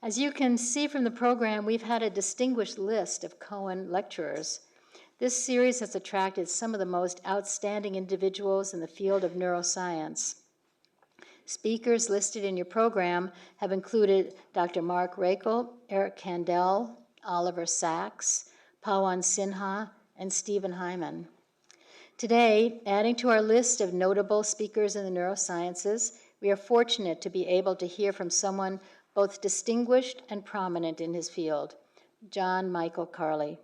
As you can see from the program, we've had a distinguished list of Cohen lecturers. This series has attracted some of the most outstanding individuals in the field of neuroscience. Speakers listed in your program have included Dr. Mark Rakel, Eric Kandel, Oliver Sacks, Pawan Sinha, and Stephen Hyman. Today, adding to our list of notable speakers in the neurosciences, we are fortunate to be able to hear from someone both distinguished and prominent in his field, John Michael Carley.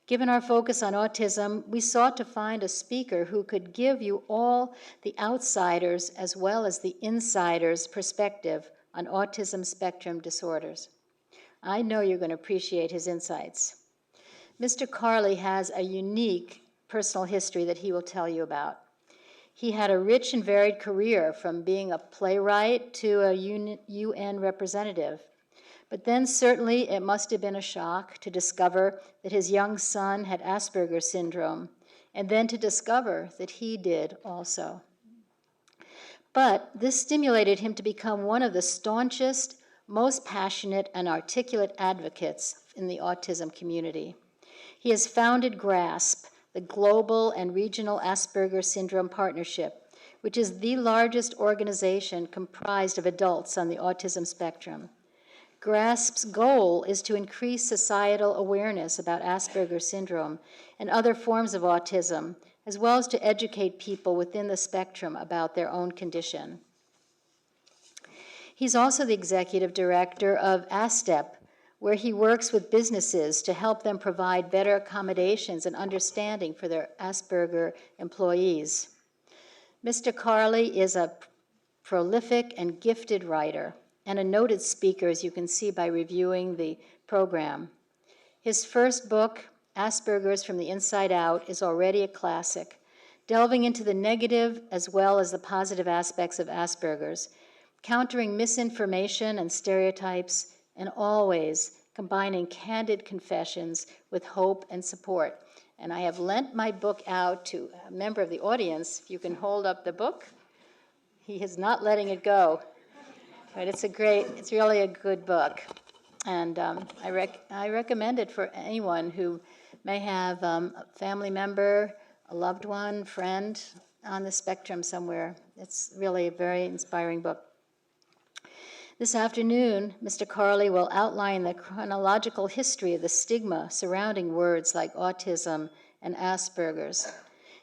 Given our focus on autism, we sought to find a speaker who could give you all the outsiders as well as the insiders' perspective on autism spectrum disorders. I know you're going to appreciate his insights. Mr. Carley has a unique personal history that he will tell you about. He had a rich and varied career, from being a playwright to a UN representative. But then certainly it must have been a shock to discover that his young son had Asperger syndrome, and then to discover that he did also. But this stimulated him to become one of the staunchest, most passionate, and articulate advocates in the autism community. He has founded GRASP, the Global and Regional Asperger Syndrome Partnership, which is the largest organization comprised of adults on the autism spectrum. GRASP's goal is to increase societal awareness about Asperger syndrome and other forms of autism, as well as to educate people within the spectrum about their own condition. He's also the executive director of ASTEP, where he works with businesses to help them provide better accommodations and understanding for their Asperger employees. Mr. Carley is a prolific and gifted writer and a noted speaker, as you can see by reviewing the program. His first book, Asperger's from the Inside Out, is already a classic, delving into the negative as well as the positive aspects of Asperger's, countering misinformation and stereotypes, and always combining candid confessions with hope and support. And I have lent my book out to a member of the audience. If you can hold up the book. He is not letting it go. But it's really a good book. And I recommend it for anyone who may have a family member, a loved one, friend on the spectrum somewhere. It's really a very inspiring book. This afternoon, Mr. Carley will outline the chronological history of the stigma surrounding words like autism and Asperger's.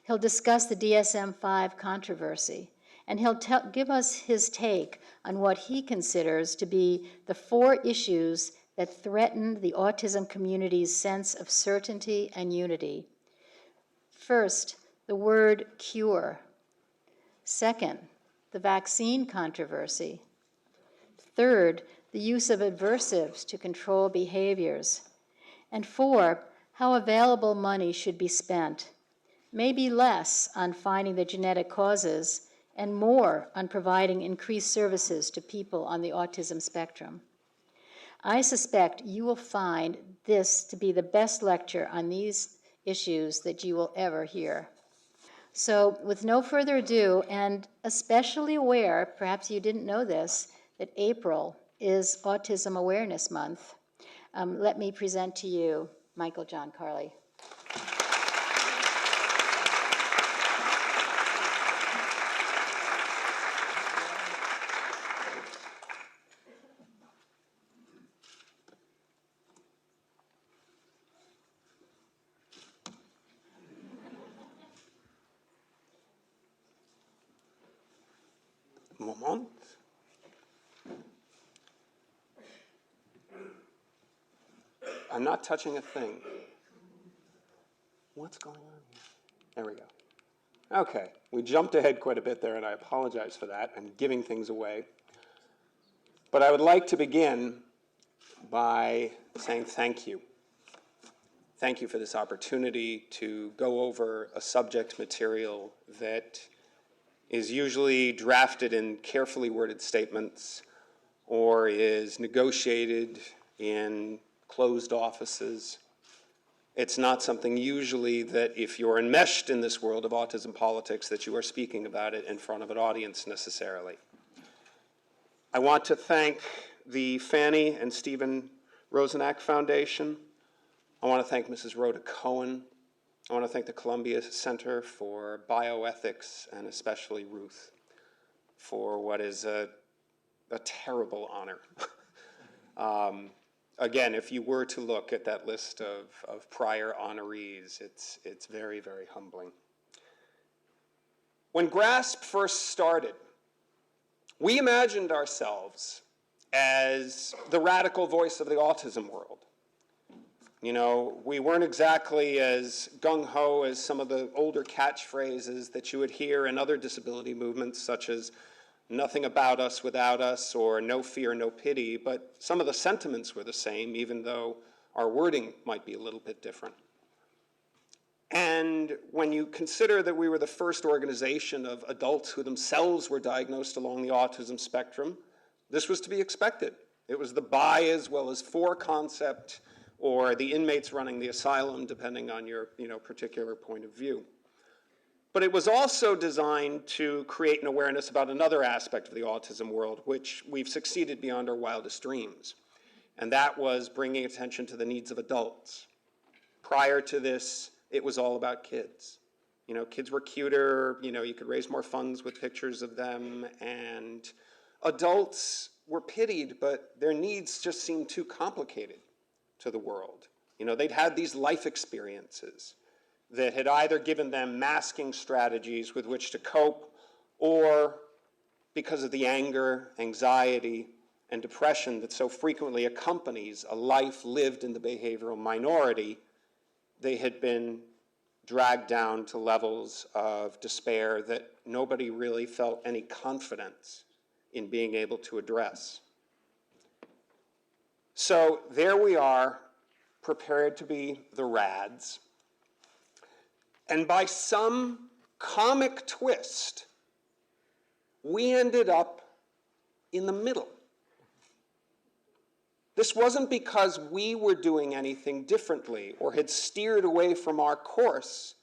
He'll discuss the DSM-5 controversy, and he'll give us his take on what he considers to be the 4 issues that threaten the autism community's sense of certainty and unity. First, the word cure. Second, the vaccine controversy. Third, the use of aversives to control behaviors. And 4, how available money should be spent. Maybe less on finding the genetic causes and more on providing increased services to people on the autism spectrum. I suspect you will find this to be the best lecture on these issues that you will ever hear. So with no further ado, and especially aware, perhaps you didn't know this, that April is Autism Awareness Month, let me present to you Michael John Carley. Moment. I'm not touching a thing. What's going on here? There we go. Okay, we jumped ahead quite a bit there, and I apologize for that. I'm giving things away. But I would like to begin by saying thank you. Thank you for this opportunity to go over a subject material that is usually drafted in carefully worded statements or is negotiated in closed offices. It's not something usually that if you're enmeshed in this world of autism politics that you are speaking about it in front of an audience necessarily. I want to thank the Fannie and Stephen Rosenack Foundation. I want to thank Mrs. Rhoda Cohen. I want to thank the Columbia Center for Bioethics, and especially Ruth for what is a terrible honor. Again, if you were to look at that list of prior honorees, it's very, very humbling. When GRASP first started, we imagined ourselves as the radical voice of the autism world. You know, we weren't exactly as gung-ho as some of the older catchphrases that you would hear in other disability movements, such as nothing about us without us, or no fear, no pity, but some of the sentiments were the same, even though our wording might be a little bit different. And when you consider that we were the first organization of adults who themselves were diagnosed along the autism spectrum, this was to be expected. It was the by as well as for concept, or the inmates running the asylum, depending on your particular point of view. But it was also designed to create an awareness about another aspect of the autism world, which we've succeeded beyond our wildest dreams. And that was bringing attention to the needs of adults. Prior to this, it was all about kids. You know, kids were cuter, you could raise more funds with pictures of them, and adults were pitied, but their needs just seemed too complicated to the world. You know, they'd had these life experiences that had either given them masking strategies with which to cope, or because of the anger, anxiety, and depression that so frequently accompanies a life lived in the behavioral minority, they had been dragged down to levels of despair that nobody really felt any confidence in being able to address. So there we are, prepared to be the RADs. And by some comic twist, we ended up in the middle. This wasn't because we were doing anything differently or had steered away from our course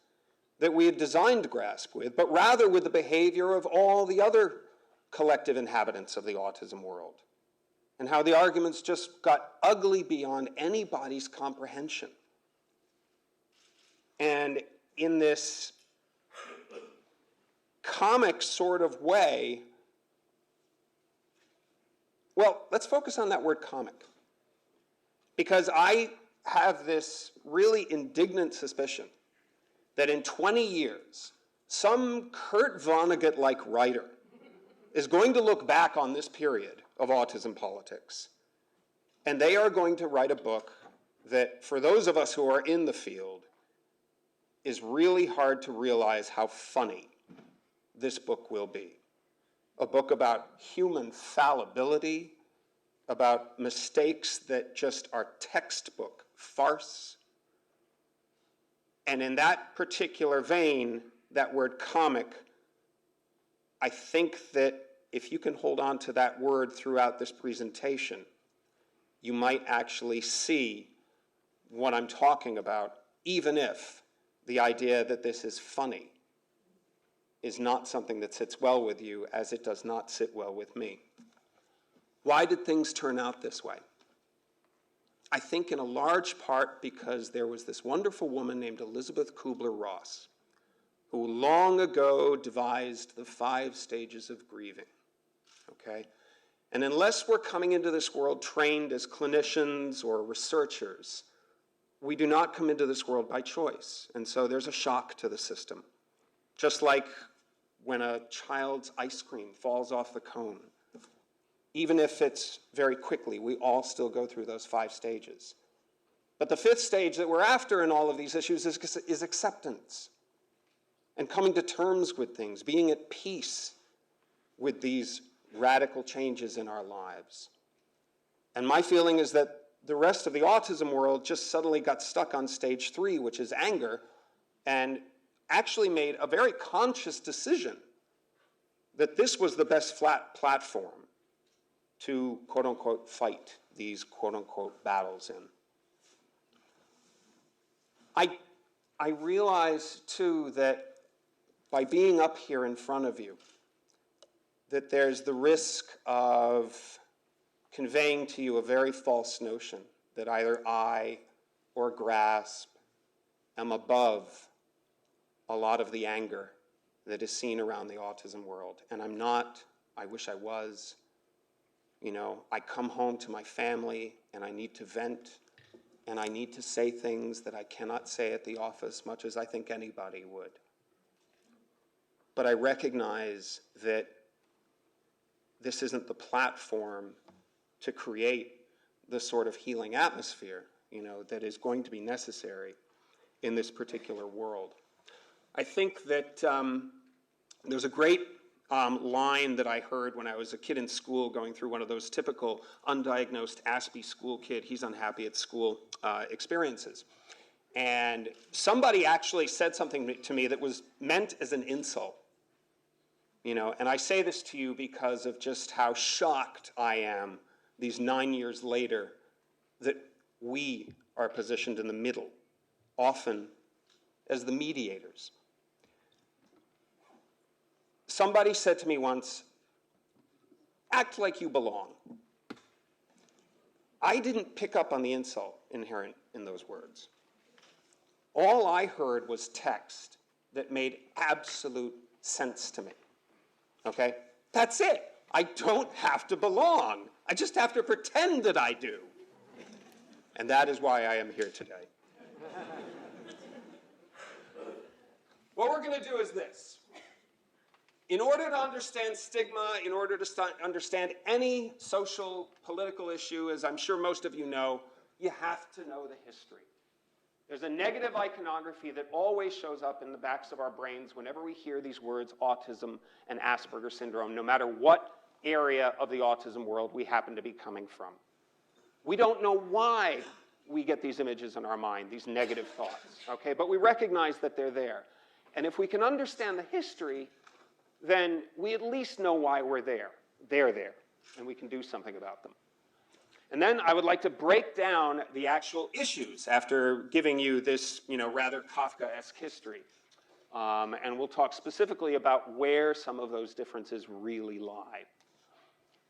that we had designed GRASP with, but rather with the behavior of all the other collective inhabitants of the autism world, and how the arguments just got ugly beyond anybody's comprehension. And in this comic sort of way, well, let's focus on that word comic. Because I have this really indignant suspicion that in 20 years, some Kurt Vonnegut-like writer is going to look back on this period of autism politics, and they are going to write a book that, for those of us who are in the field, is really hard to realize how funny this book will be. A book about human fallibility, about mistakes that just are textbook farce. And in that particular vein, that word comic, I think that if you can hold on to that word throughout this presentation, you might actually see what I'm talking about, even if the idea that this is funny is not something that sits well with you, as it does not sit well with me. Why did things turn out this way? I think in a large part because there was this wonderful woman named Elizabeth Kubler-Ross, who long ago devised the 5 stages of grieving, okay? And unless we're coming into this world trained as clinicians or researchers, we do not come into this world by choice. And so there's a shock to the system. Just like when a child's ice cream falls off the cone. Even if it's very quickly, we all still go through those 5 stages. But the 5th stage that we're after in all of these issues is acceptance. And coming to terms with things, being at peace with these radical changes in our lives. And my feeling is that the rest of the autism world just suddenly got stuck on stage 3, which is anger, and actually made a very conscious decision that this was the best platform to, quote-unquote, fight these, quote-unquote, battles in. I realize, too, that by being up here in front of you, that there's the risk of conveying to you a very false notion that either I or grasp am above a lot of the anger that is seen around the autism world. And I'm not. I wish I was. You know, I come home to my family and I need to vent and I need to say things that I cannot say at the office, much as I think anybody would. But I recognize that this isn't the platform to create the sort of healing atmosphere, you know, that is going to be necessary in this particular world. I think that there's a great line that I heard when I was a kid in school going through one of those typical undiagnosed Aspie school kid, he's unhappy at school experiences. And somebody actually said something to me that was meant as an insult. You know, and I say this to you because of just how shocked I am these 9 years later that we are positioned in the middle, often as the mediators. Somebody said to me once, act like you belong. I didn't pick up on the insult inherent in those words. All I heard was text that made absolute sense to me. Okay? That's it. I don't have to belong. I just have to pretend that I do. And that is why I am here today. What we're going to do is this. In order to understand stigma, in order to understand any social, political issue, as I'm sure most of you know, you have to know the history. There's a negative iconography that always shows up in the backs of our brains whenever we hear these words, autism and Asperger syndrome, no matter what area of the autism world we happen to be coming from. We don't know why we get these images in our mind, these negative thoughts, okay? But we recognize that they're there. And if we can understand the history, then we at least know why we're there. They're there, and we can do something about them. And then I would like to break down the actual issues after giving you this, you know, rather Kafkaesque history. And we'll talk specifically about where some of those differences really lie.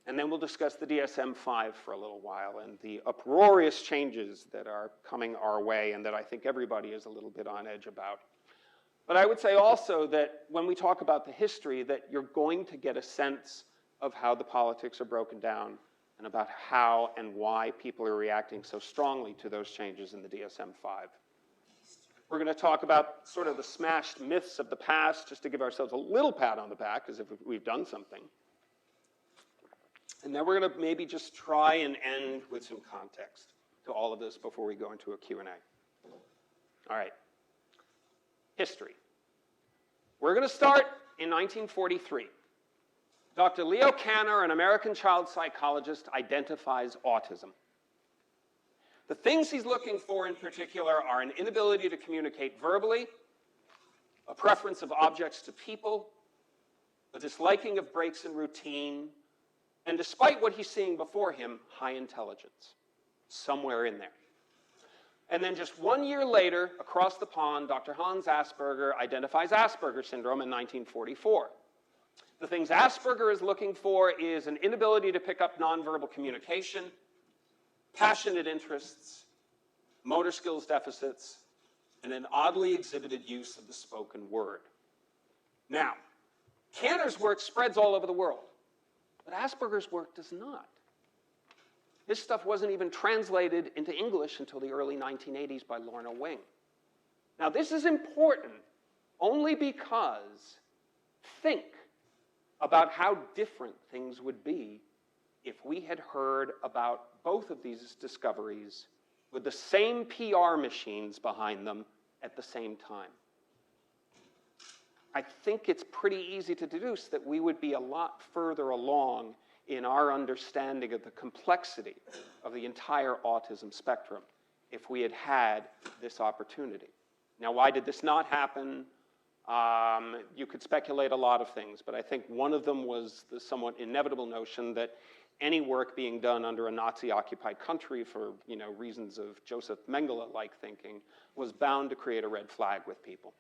And then we'll discuss the DSM-5 for a little while and the uproarious changes that are coming our way and that I think everybody is a little bit on edge about. But I would say also that when we talk about the history, that you're going to get a sense of how the politics are broken down and about how and why people are reacting so strongly to those changes in the DSM-5. We're going to talk about sort of the smashed myths of the past, just to give ourselves a little pat on the back, as if we've done something. And then we're going to maybe just try and end with some context to all of this before we go into a Q&A. All right. History. We're going to start in 1943. Dr. Leo Kanner, an American child psychologist, identifies autism. The things he's looking for in particular are an inability to communicate verbally, a preference of objects to people, a disliking of breaks in routine, and despite what he's seeing before him, high intelligence, somewhere in there. And then just 1 year later, across the pond, Dr. Hans Asperger identifies Asperger syndrome in 1944. The things Asperger is looking for is an inability to pick up nonverbal communication, passionate interests, motor skills deficits, and an oddly exhibited use of the spoken word. Now, Kanner's work spreads all over the world, but Asperger's work does not. His stuff wasn't even translated into English until the early 1980s by Lorna Wing. Now, this is important only because think about how different things would be if we had heard about both of these discoveries with the same PR machines behind them at the same time. I think it's pretty easy to deduce that we would be a lot further along in our understanding of the complexity of the entire autism spectrum if we had had this opportunity. Now, why did this not happen? You could speculate a lot of things, but I think one of them was the somewhat inevitable notion that any work being done under a Nazi-occupied country for, reasons of Joseph Mengele-like thinking was bound to create a red flag with people.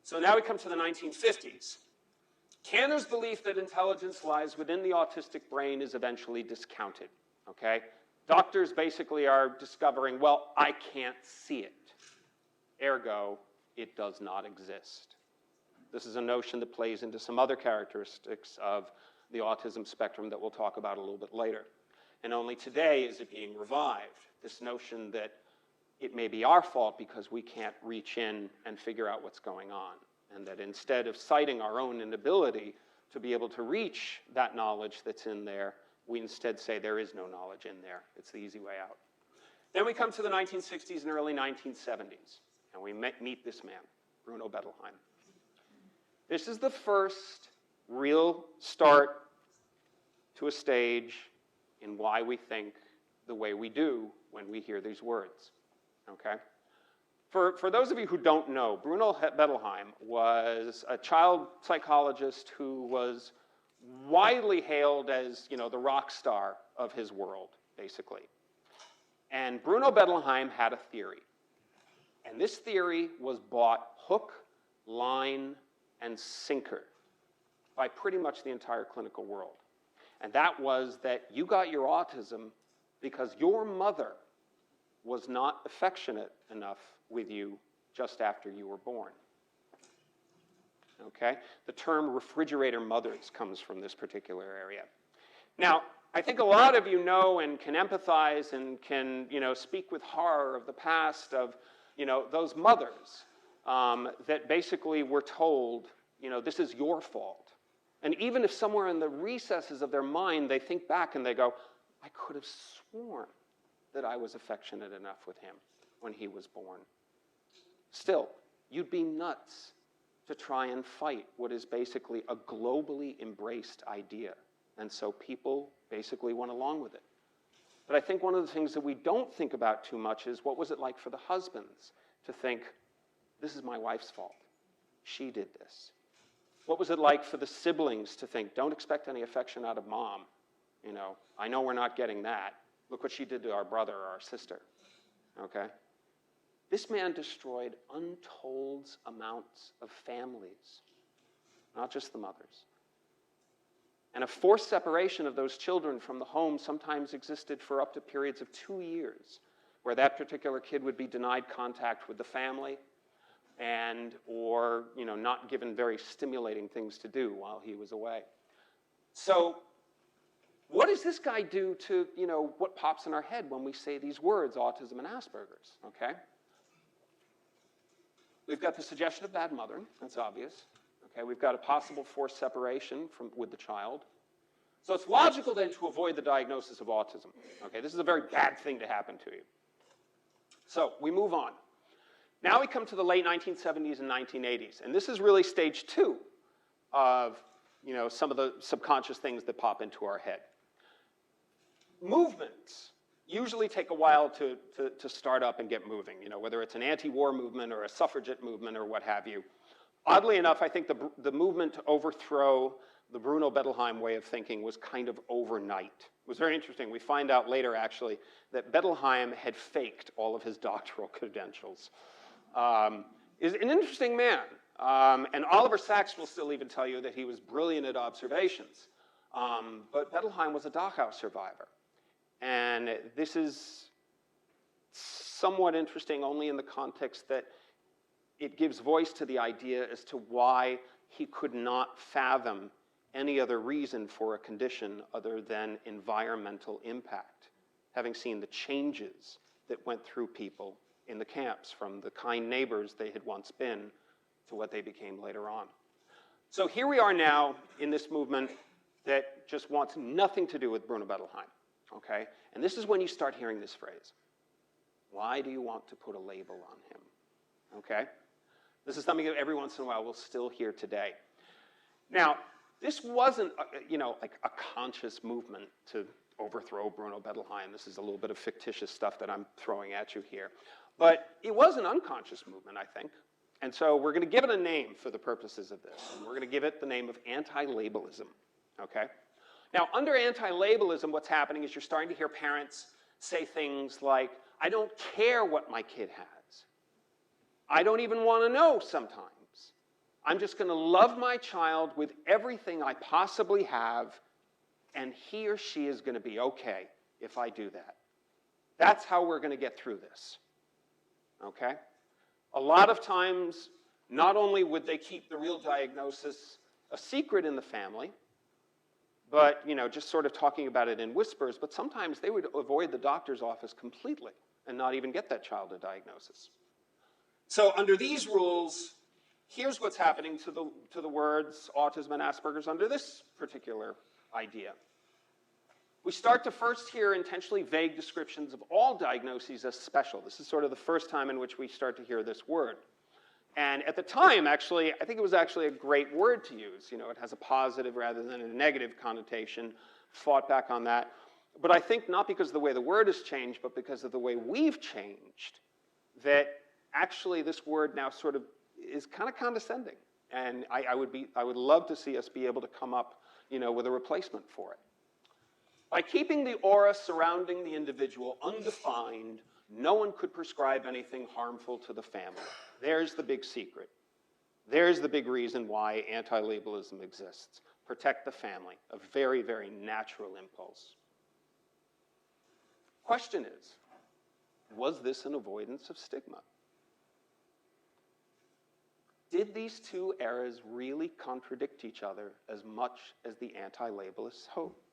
So now we come to the 1950s. Tanner's belief that intelligence lies within the autistic brain is eventually discounted, okay? Doctors basically are discovering, well, I can't see it. Ergo, it does not exist. This is a notion that plays into some other characteristics of the autism spectrum that we'll talk about a little bit later. And only today is it being revived, this notion that it may be our fault because we can't reach in and figure out what's going on. And that instead of citing our own inability to be able to reach that knowledge that's in there, we instead say there is no knowledge in there. It's the easy way out. Then we come to the 1960s and early 1970s, and we meet this man, Bruno Bettelheim. This is the first real start to a stage in why we think the way we do when we hear these words, okay? For those of you who don't know, Bruno Bettelheim was a child psychologist who was widely hailed as, you know, the rock star of his world, basically. And Bruno Bettelheim had a theory. And this theory was bought hook, line, and sinker by pretty much the entire clinical world. And that was that you got your autism because your mother was not affectionate enough with you just after you were born. Okay? The term refrigerator mothers comes from this particular area. Now, I think a lot of you know and can empathize and can, you know, speak with horror of the past of, you know, those mothers that basically were told, you know, this is your fault. And even if somewhere in the recesses of their mind they think back and they go, I could have sworn that I was affectionate enough with him when he was born. Still, you'd be nuts to try and fight what is basically a globally embraced idea. And so people basically went along with it. But I think one of the things that we don't think about too much is what was it like for the husbands to think, this is my wife's fault. She did this. What was it like for the siblings to think, don't expect any affection out of mom. You know, I know we're not getting that. Look what she did to our brother or our sister. Okay? This man destroyed untold amounts of families, not just the mothers. And a forced separation of those children from the home sometimes existed for up to periods of 2 years, where that particular kid would be denied contact with the family and or, you know, not given very stimulating things to do while he was away. So what does this guy do to, you know, what pops in our head when we say these words, autism and Asperger's, okay? We've got the suggestion of bad mothering, that's obvious. Okay, we've got a possible forced separation with the child. So it's logical then to avoid the diagnosis of autism. Okay, this is a very bad thing to happen to you. So we move on. Now we come to the late 1970s and 1980s, and this is really stage 2 of, you know, some of the subconscious things that pop into our head. Movements usually take a while to start up and get moving, you know, whether it's an anti-war movement or a suffragette movement or what have you. Oddly enough, I think the movement to overthrow the Bruno Bettelheim way of thinking was kind of overnight. It was very interesting. We find out later, actually, that Bettelheim had faked all of his doctoral credentials. Is an interesting man. And Oliver Sacks will still even tell you that he was brilliant at observations. But Bettelheim was a Dachau survivor. And this is somewhat interesting only in the context that it gives voice to the idea as to why he could not fathom any other reason for a condition other than environmental impact, having seen the changes that went through people in the camps from the kind neighbors they had once been to what they became later on. So here we are now in this movement that just wants nothing to do with Bruno Bettelheim, okay? And this is when you start hearing this phrase. Why do you want to put a label on him? Okay? This is something that every once in a while we'll still hear today. Now, this wasn't, you know, like a conscious movement to overthrow Bruno Bettelheim. This is a little bit of fictitious stuff that I'm throwing at you here. But it was an unconscious movement, I think. And so we're going to give it a name for the purposes of this. And we're going to give it the name of anti-labelism, okay? Now, under anti-labelism, what's happening is you're starting to hear parents say things like, I don't care what my kid has. I don't even want to know sometimes. I'm just going to love my child with everything I possibly have, and he or she is going to be okay if I do that. That's how we're going to get through this. Okay? A lot of times, not only would they keep the real diagnosis a secret in the family, but, just sort of talking about it in whispers, but sometimes they would avoid the doctor's office completely and not even get that child a diagnosis. So under these rules, here's what's happening to the words autism and Asperger's under this particular idea. We start to first hear intentionally vague descriptions of all diagnoses as special. This is sort of the first time in which we start to hear this word. And at the time, actually, I think it was actually a great word to use. It has a positive rather than a negative connotation. Fought back on that. But I think not because of the way the word has changed, but because of the way we've changed, that actually this word now sort of is kind of condescending. And I would love to see us be able to come up, with a replacement for it. By keeping the aura surrounding the individual undefined, no one could prescribe anything harmful to the family. There's the big secret. There's the big reason why anti-labelism exists. Protect the family, a very, very natural impulse. Question is, was this an avoidance of stigma? Did these two eras really contradict each other as much as the anti-labelists hoped?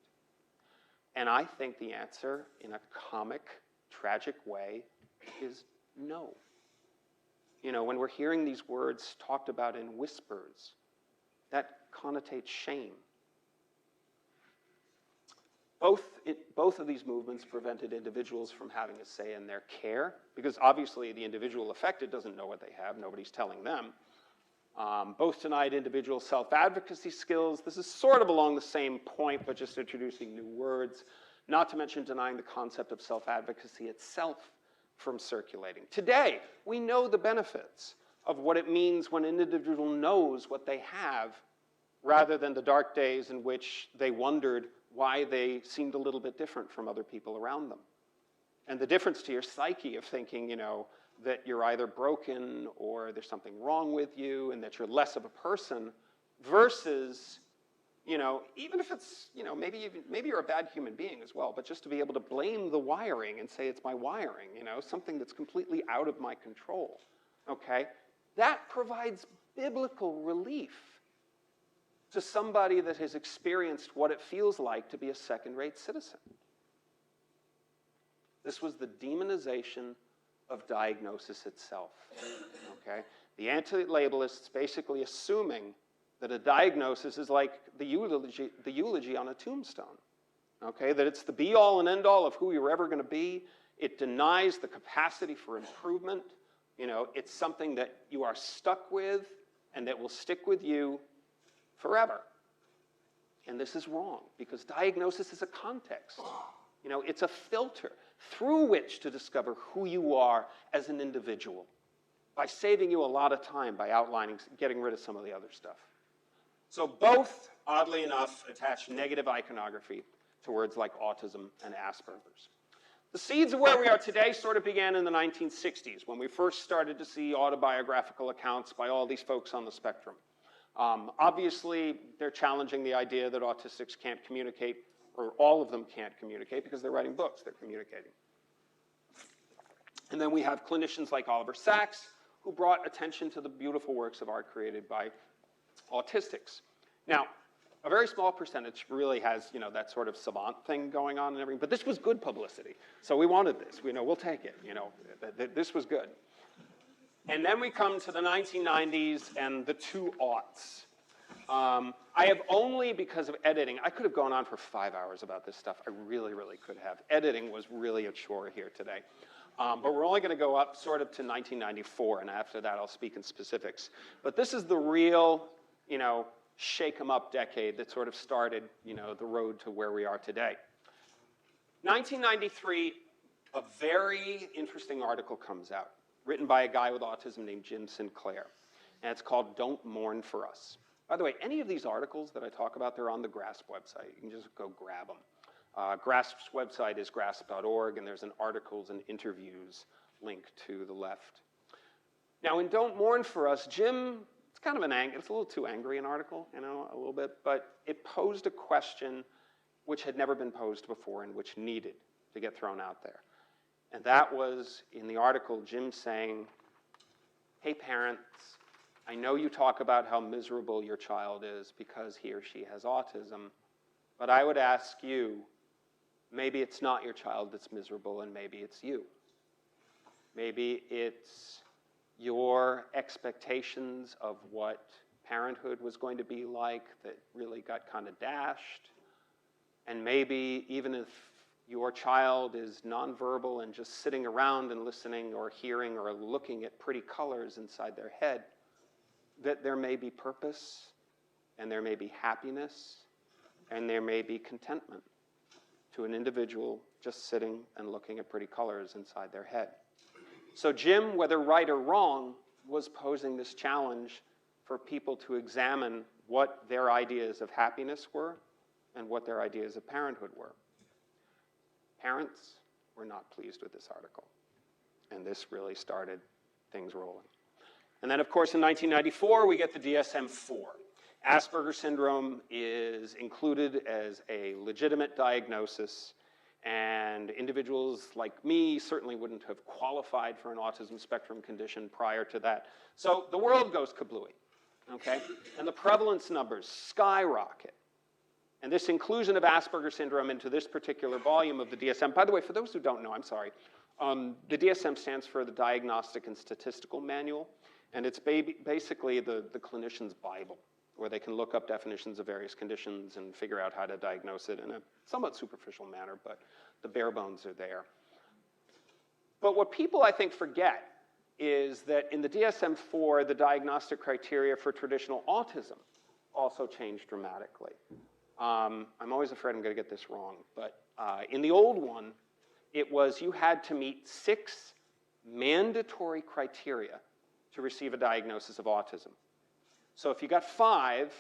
And I think the answer, in a comic, tragic way, is no. When we're hearing these words talked about in whispers, that connotates shame. Both of these movements prevented individuals from having a say in their care, because obviously the individual affected doesn't know what they have. Nobody's telling them. Both denied individual self-advocacy skills. This is sort of along the same point, but just introducing new words, not to mention denying the concept of self-advocacy itself from circulating. Today, we know the benefits of what it means when an individual knows what they have, rather than the dark days in which they wondered why they seemed a little bit different from other people around them. And the difference to your psyche of thinking, that you're either broken or there's something wrong with you and that you're less of a person, versus, even if it's, maybe you're a bad human being as well, but just to be able to blame the wiring and say it's my wiring, something that's completely out of my control, okay? That provides biblical relief to somebody that has experienced what it feels like to be a second-rate citizen. This was the demonization of diagnosis itself, okay? The anti-labelists basically assuming that a diagnosis is like the eulogy on a tombstone, okay? That it's the be-all and end-all of who you're ever going to be. It denies the capacity for improvement. It's something that you are stuck with and that will stick with you forever. And this is wrong, because diagnosis is a context. It's a filter through which to discover who you are as an individual, by saving you a lot of time by outlining, getting rid of some of the other stuff. So both, oddly enough, attach negative iconography to words like autism and Asperger's. The seeds of where we are today sort of began in the 1960s, when we first started to see autobiographical accounts by all these folks on the spectrum. Obviously, they're challenging the idea that autistics can't communicate, or all of them can't communicate, because they're writing books, they're communicating. And then we have clinicians like Oliver Sacks, who brought attention to the beautiful works of art created by autistics. Now, a very small percentage really has, that sort of savant thing going on and everything, but this was good publicity. So we wanted this, we'll take it, this was good. And then we come to the 1990s and the 2000s. I have only, because of editing, I could have gone on for 5 hours about this stuff. I really, really could have. Editing was really a chore here today. But we're only going to go up sort of to 1994, and after that I'll speak in specifics. But this is the real, shake 'em up decade that sort of started, the road to where we are today. 1993, a very interesting article comes out, written by a guy with autism named Jim Sinclair. And it's called Don't Mourn for Us. By the way, any of these articles that I talk about, they're on the GRASP website. You can just go grab them. GRASP's website is grasp.org, and there's an articles and interviews link to the left. Now, in Don't Mourn for Us, Jim it's kind of it's a little too angry an article, you know, a little bit, but it posed a question which had never been posed before and which needed to get thrown out there. And that was, in the article, Jim saying, hey parents, I know you talk about how miserable your child is because he or she has autism, but I would ask you, maybe it's not your child that's miserable and maybe it's you. Maybe it's your expectations of what parenthood was going to be like that really got kind of dashed. And maybe even if your child is nonverbal and just sitting around and listening or hearing or looking at pretty colors inside their head, that there may be purpose and there may be happiness and there may be contentment to an individual just sitting and looking at pretty colors inside their head. So Jim, whether right or wrong, was posing this challenge for people to examine what their ideas of happiness were and what their ideas of parenthood were. Parents were not pleased with this article, and this really started things rolling. And then, of course, in 1994, we get the DSM-IV. Asperger syndrome is included as a legitimate diagnosis, and individuals like me certainly wouldn't have qualified for an autism spectrum condition prior to that. So the world goes kablooey, okay? And the prevalence numbers skyrocket. And this inclusion of Asperger syndrome into this particular volume of the DSM, by the way, for those who don't know, I'm sorry, the DSM stands for the Diagnostic and Statistical Manual, and it's basically the clinician's Bible, where they can look up definitions of various conditions and figure out how to diagnose it in a somewhat superficial manner, but the bare bones are there. But what people, I think, forget is that in the DSM-IV, the diagnostic criteria for traditional autism also changed dramatically. I'm always afraid I'm going to get this wrong, but in the old one, it was you had to meet 6 mandatory criteria to receive a diagnosis of autism. So if you got 5,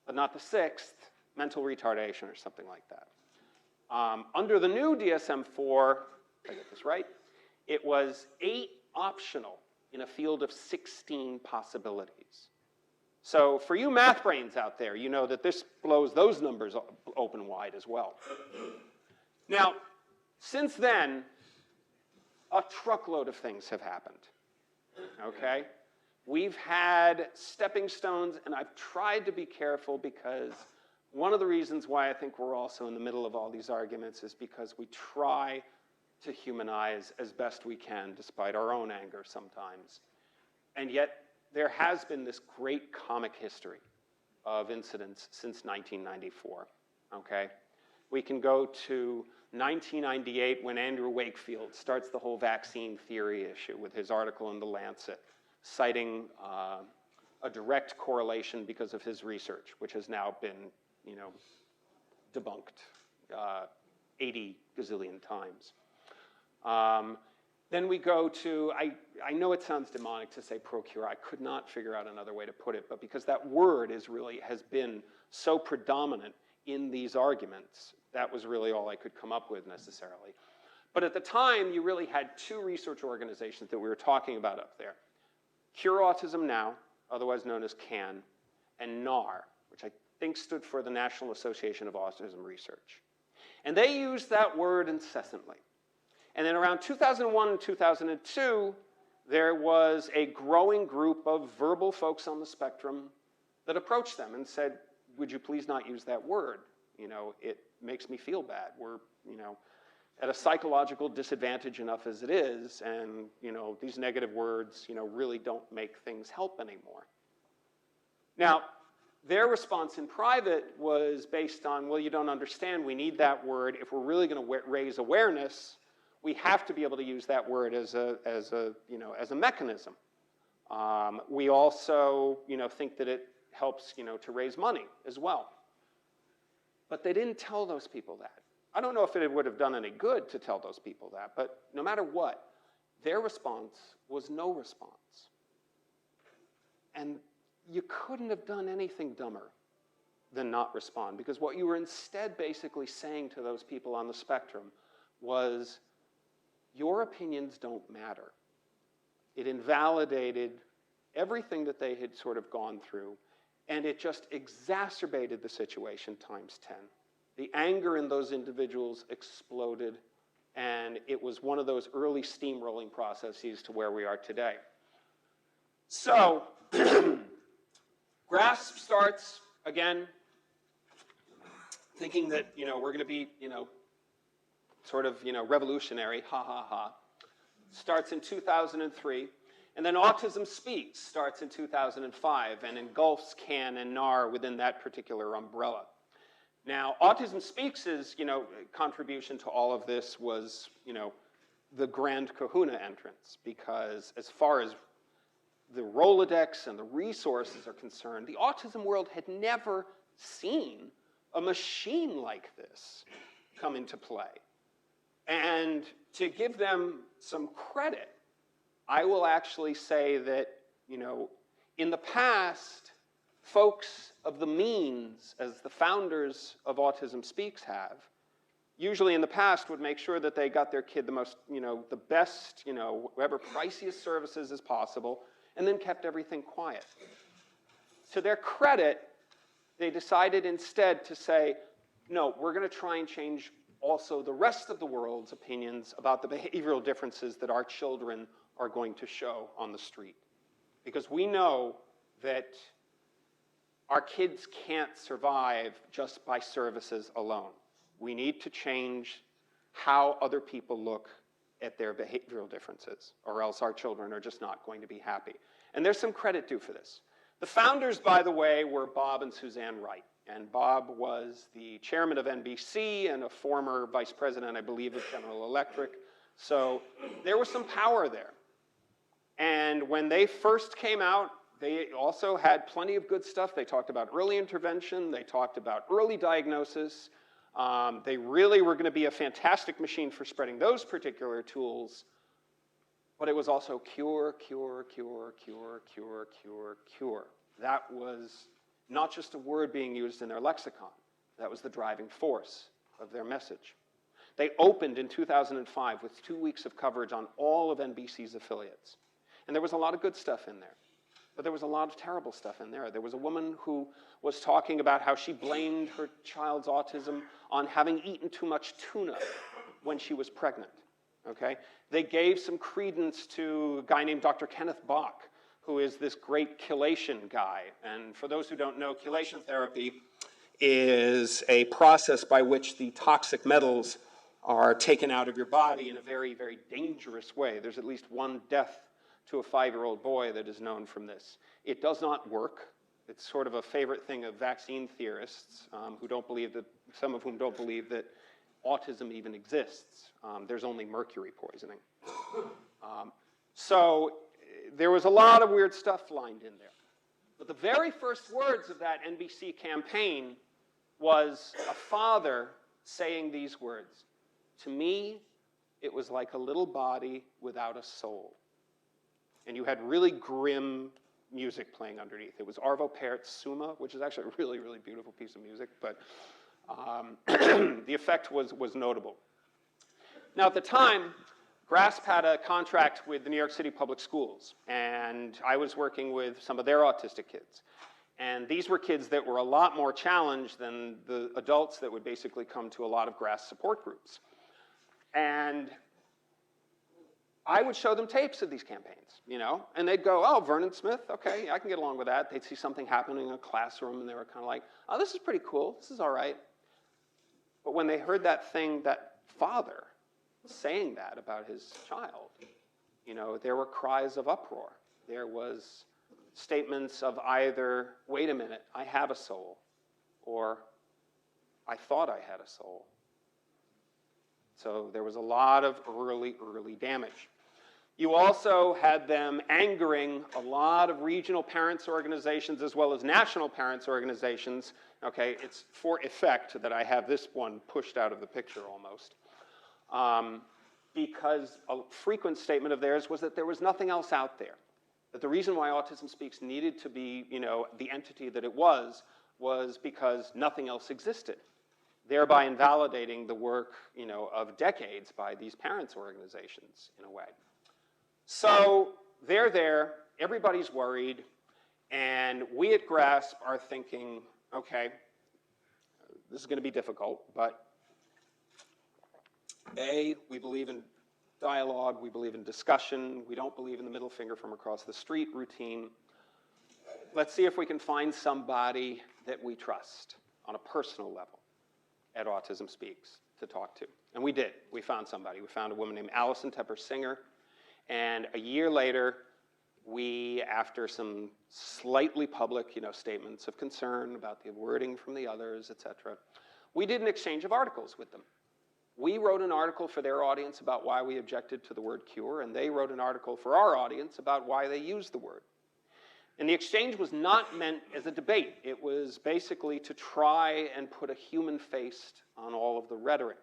but not the 6th, mental retardation or something like that. Under the new DSM-IV, if I get this right, it was 8 optional in a field of 16 possibilities. So for you math brains out there, you know that this blows those numbers open wide as well. Now, since then, a truckload of things have happened, okay? We've had stepping stones, and I've tried to be careful because one of the reasons why I think we're also in the middle of all these arguments is because we try to humanize as best we can, despite our own anger sometimes. And yet, there has been this great comic history of incidents since 1994, okay? We can go to 1998 when Andrew Wakefield starts the whole vaccine theory issue with his article in The Lancet, citing a direct correlation because of his research, which has now been, you know, debunked 80 gazillion times. Then we go to, I know it sounds demonic to say procure. I could not figure out another way to put it, but because that word has been so predominant in these arguments, that was really all I could come up with necessarily. But at the time, you really had 2 research organizations that we were talking about up there. Cure Autism Now, otherwise known as CAN, and NAR, which I think stood for the National Association of Autism Research. And they used that word incessantly. And then around 2001 and 2002, there was a growing group of verbal folks on the spectrum that approached them and said, would you please not use that word? You know, it makes me feel bad. We're, you know, at a psychological disadvantage enough as it is, and, you know, these negative words, you know, really don't make things help anymore. Now, their response in private was based on, well, you don't understand, we need that word. If we're really going to raise awareness, we have to be able to use that word as a mechanism. We also, you know, think that it helps, you know, to raise money as well. But they didn't tell those people that. I don't know if it would have done any good to tell those people that, but no matter what, their response was no response. And you couldn't have done anything dumber than not respond, because what you were instead basically saying to those people on the spectrum was, your opinions don't matter. It invalidated everything that they had sort of gone through, and it just exacerbated the situation times 10. The anger in those individuals exploded, and it was one of those early steamrolling processes to where we are today. So, GRASP starts, again, thinking that, we're going to be, sort of, revolutionary, ha, ha, ha. Starts in 2003. And then Autism Speaks starts in 2005 and engulfs CAN and NAR within that particular umbrella. Now, Autism Speaks' contribution to all of this was, the grand kahuna entrance, because as far as the Rolodex and the resources are concerned, the autism world had never seen a machine like this come into play. And to give them some credit, I will actually say that, in the past, folks of the means, as the founders of Autism Speaks have, usually in the past would make sure that they got their kid the most, the best, whatever priciest services as possible, and then kept everything quiet. To their credit, they decided instead to say, no, we're going to try and change also the rest of the world's opinions about the behavioral differences that our children are going to show on the street. Because we know that our kids can't survive just by services alone. We need to change how other people look at their behavioral differences, or else our children are just not going to be happy. And there's some credit due for this. The founders, by the way, were Bob and Suzanne Wright. And Bob was the chairman of NBC and a former vice president, I believe, of General Electric. So there was some power there. And when they first came out, they also had plenty of good stuff. They talked about early intervention. They talked about early diagnosis. They really were going to be a fantastic machine for spreading those particular tools. But it was also cure, cure, cure, cure, cure, cure, cure. That was not just a word being used in their lexicon. That was the driving force of their message. They opened in 2005 with 2 weeks of coverage on all of NBC's affiliates. And there was a lot of good stuff in there. But there was a lot of terrible stuff in there. There was a woman who was talking about how she blamed her child's autism on having eaten too much tuna when she was pregnant. Okay? They gave some credence to a guy named Dr. Kenneth Bach, who is this great chelation guy. And for those who don't know, chelation therapy is a process by which the toxic metals are taken out of your body in a very, very dangerous way. There's at least one death to a 5-year-old boy that is known from this. It does not work. It's sort of a favorite thing of vaccine theorists who don't believe that, some of whom don't believe that autism even exists. There's only mercury poisoning. So there was a lot of weird stuff lined in there. But the very first words of that NBC campaign was a father saying these words. To me, it was like a little body without a soul. And you had really grim music playing underneath. It was Arvo Pärt's Summa, which is actually a really, really beautiful piece of music, but the effect was notable. Now, at the time, GRASP had a contract with the New York City Public Schools, and I was working with some of their autistic kids. And these were kids that were a lot more challenged than the adults that would basically come to a lot of GRASP support groups. And I would show them tapes of these campaigns, and they'd go, oh, Vernon Smith, okay, I can get along with that. They'd see something happening in a classroom, and they were kind of like, oh, this is pretty cool, this is all right. But when they heard that father saying that about his child, there were cries of uproar. There was statements of either, wait a minute, I have a soul, or I thought I had a soul. So there was a lot of early damage. You also had them angering a lot of regional parents organizations as well as national parents organizations. Okay, it's for effect that I have this one pushed out of the picture almost. Because a frequent statement of theirs was that there was nothing else out there. That the reason why Autism Speaks needed to be, the entity that it was because nothing else existed, thereby invalidating the work, of decades by these parents' organizations in a way. So they're there, everybody's worried, and we at GRASP are thinking, okay, this is going to be difficult, but A, we believe in dialogue, we believe in discussion, we don't believe in the middle finger from across the street routine. Let's see if we can find somebody that we trust on a personal level at Autism Speaks to talk to. And we did. We found somebody. We found a woman named Alison Tepper-Singer. And a year later, we, after some slightly public, statements of concern about the wording from the others, et cetera, we did an exchange of articles with them. We wrote an article for their audience about why we objected to the word cure, and they wrote an article for our audience about why they used the word. And the exchange was not meant as a debate. It was basically to try and put a human face on all of the rhetoric.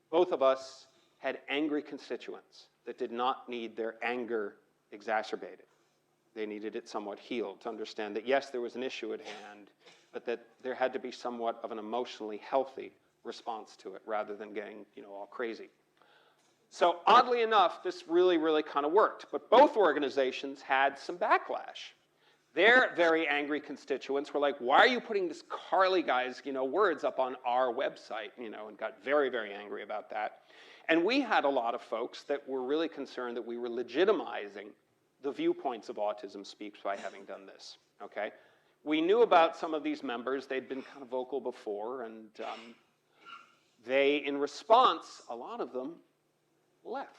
Both of us had angry constituents that did not need their anger exacerbated. They needed it somewhat healed to understand that, yes, there was an issue at hand, but that there had to be somewhat of an emotionally healthy response to it rather than getting, all crazy. So oddly enough, this really, really kind of worked. But both organizations had some backlash. Their very angry constituents were like, why are you putting this Carley guy's, words up on our website, and got very, very angry about that. And we had a lot of folks that were really concerned that we were legitimizing the viewpoints of Autism Speaks by having done this, okay? We knew about some of these members. They'd been kind of vocal before, and they, in response, a lot of them left.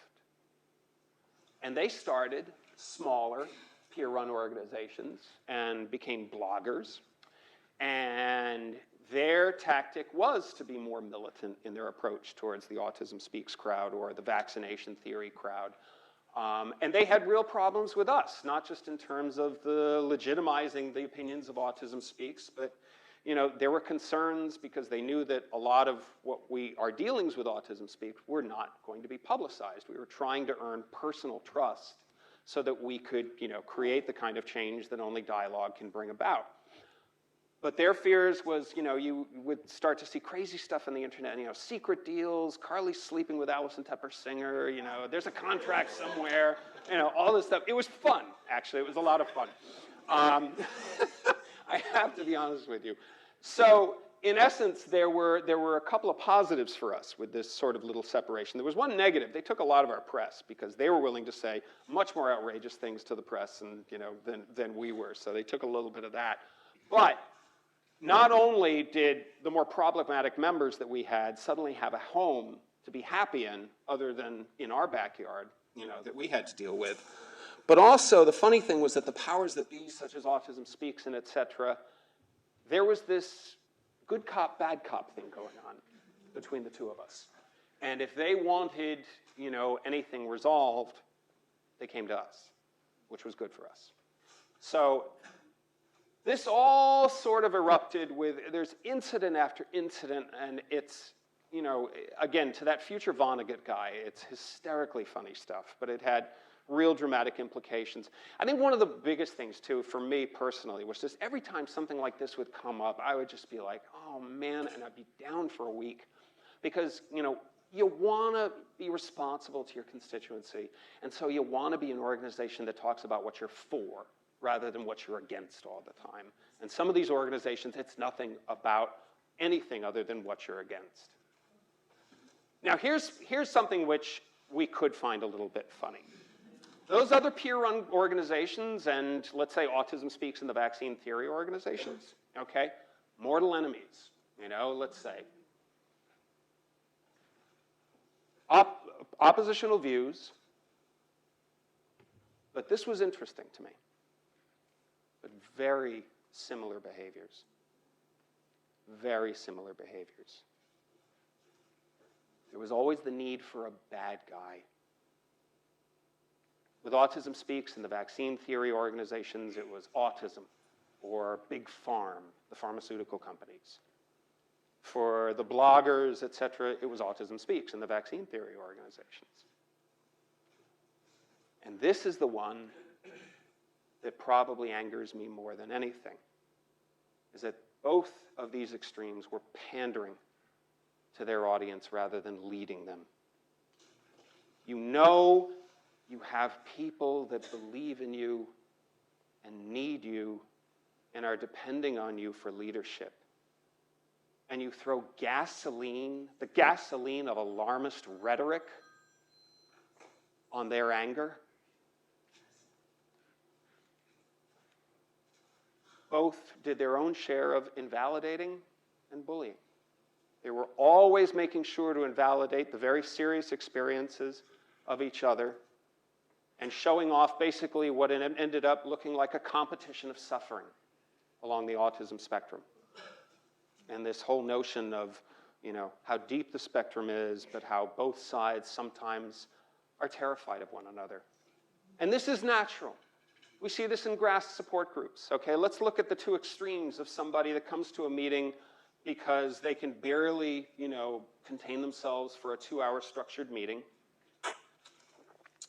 And they started smaller peer-run organizations and became bloggers. And their tactic was to be more militant in their approach towards the Autism Speaks crowd or the vaccination theory crowd. And they had real problems with us, not just in terms of the legitimizing the opinions of Autism Speaks, but there were concerns because they knew that a lot of what our dealings with Autism Speaks were not going to be publicized. We were trying to earn personal trust so that we could, create the kind of change that only dialogue can bring about. But their fears was, you would start to see crazy stuff on the internet, secret deals, Carley's sleeping with Alison Tepper-Singer, there's a contract somewhere, all this stuff. It was fun, actually. It was a lot of fun. I have to be honest with you. So, in essence, there were a couple of positives for us with this sort of little separation. There was one negative. They took a lot of our press because they were willing to say much more outrageous things to the press and, than we were. So they took a little bit of that. But not only did the more problematic members that we had suddenly have a home to be happy in other than in our backyard, that we had to deal with, but also the funny thing was that the powers that be, such as Autism Speaks and et cetera, there was this good cop, bad cop thing going on between the two of us. And if they wanted, anything resolved, they came to us, which was good for us. So this all sort of erupted with, there's incident after incident, and it's, again, to that future Vonnegut guy, it's hysterically funny stuff, but it had real dramatic implications. I think one of the biggest things, too, for me personally, was just every time something like this would come up, I would just be like, oh, man, and I'd be down for a week. Because, you want to be responsible to your constituency, and so you want to be an organization that talks about what you're for, rather than what you're against all the time. And some of these organizations, it's nothing about anything other than what you're against. Now, here's something which we could find a little bit funny. Those other peer-run organizations, and let's say Autism Speaks and the vaccine theory organizations, okay, mortal enemies, let's say. Oppositional views, but this was interesting to me. But very similar behaviors. Very similar behaviors. There was always the need for a bad guy. With Autism Speaks and the vaccine theory organizations, it was autism or Big Farm, the pharmaceutical companies. For the bloggers, et cetera, it was Autism Speaks and the vaccine theory organizations. And this is the one that probably angers me more than anything, is that both of these extremes were pandering to their audience rather than leading them. You have people that believe in you and need you and are depending on you for leadership. And you throw gasoline, the gasoline of alarmist rhetoric, on their anger. Both did their own share of invalidating and bullying. They were always making sure to invalidate the very serious experiences of each other and showing off basically what ended up looking like a competition of suffering along the autism spectrum. And this whole notion of, how deep the spectrum is, but how both sides sometimes are terrified of one another. And this is natural. We see this in grass support groups, okay? Let's look at the two extremes of somebody that comes to a meeting because they can barely, contain themselves for a 2-hour structured meeting.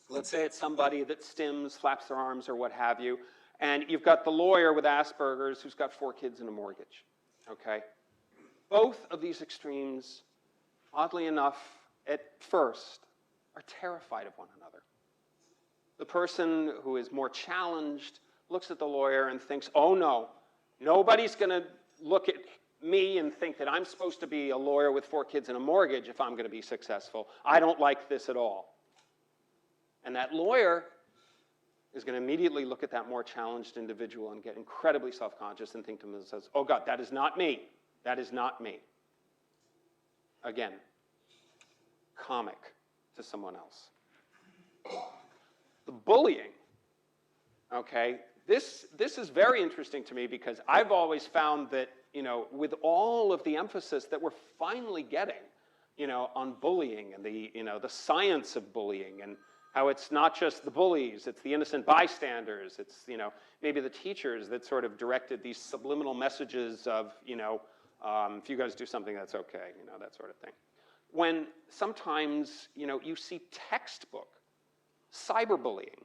Let's say it's somebody that stims, flaps their arms, or what have you, and you've got the lawyer with Asperger's who's got 4 kids and a mortgage, okay? Both of these extremes, oddly enough, at first, are terrified of one another. The person who is more challenged looks at the lawyer and thinks, oh no, nobody's going to look at me and think that I'm supposed to be a lawyer with 4 kids and a mortgage if I'm going to be successful. I don't like this at all. And that lawyer is going to immediately look at that more challenged individual and get incredibly self-conscious and think to themselves, oh God, that is not me. That is not me. Again, comic to someone else. The bullying, okay, this is very interesting to me because I've always found that, with all of the emphasis that we're finally getting, on bullying and the science of bullying and how it's not just the bullies, it's the innocent bystanders, it's, maybe the teachers that sort of directed these subliminal messages of, if you guys do something, that's okay, that sort of thing. When sometimes, you see textbook cyberbullying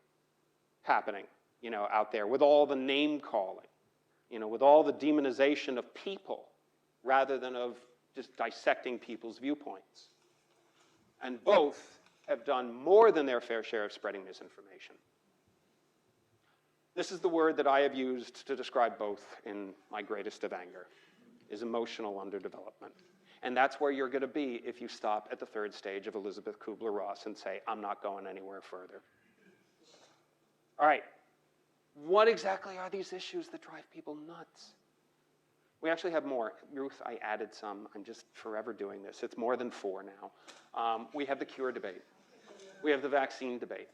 happening, out there with all the name calling, with all the demonization of people rather than of just dissecting people's viewpoints. And both have done more than their fair share of spreading misinformation. This is the word that I have used to describe both in my greatest of anger, is emotional underdevelopment. And that's where you're going to be if you stop at the 3rd stage of Elizabeth Kubler-Ross and say, I'm not going anywhere further. All right, what exactly are these issues that drive people nuts? We actually have more. Ruth, I added some. I'm just forever doing this. It's more than 4 now. We have the cure debate. We have the vaccine debate.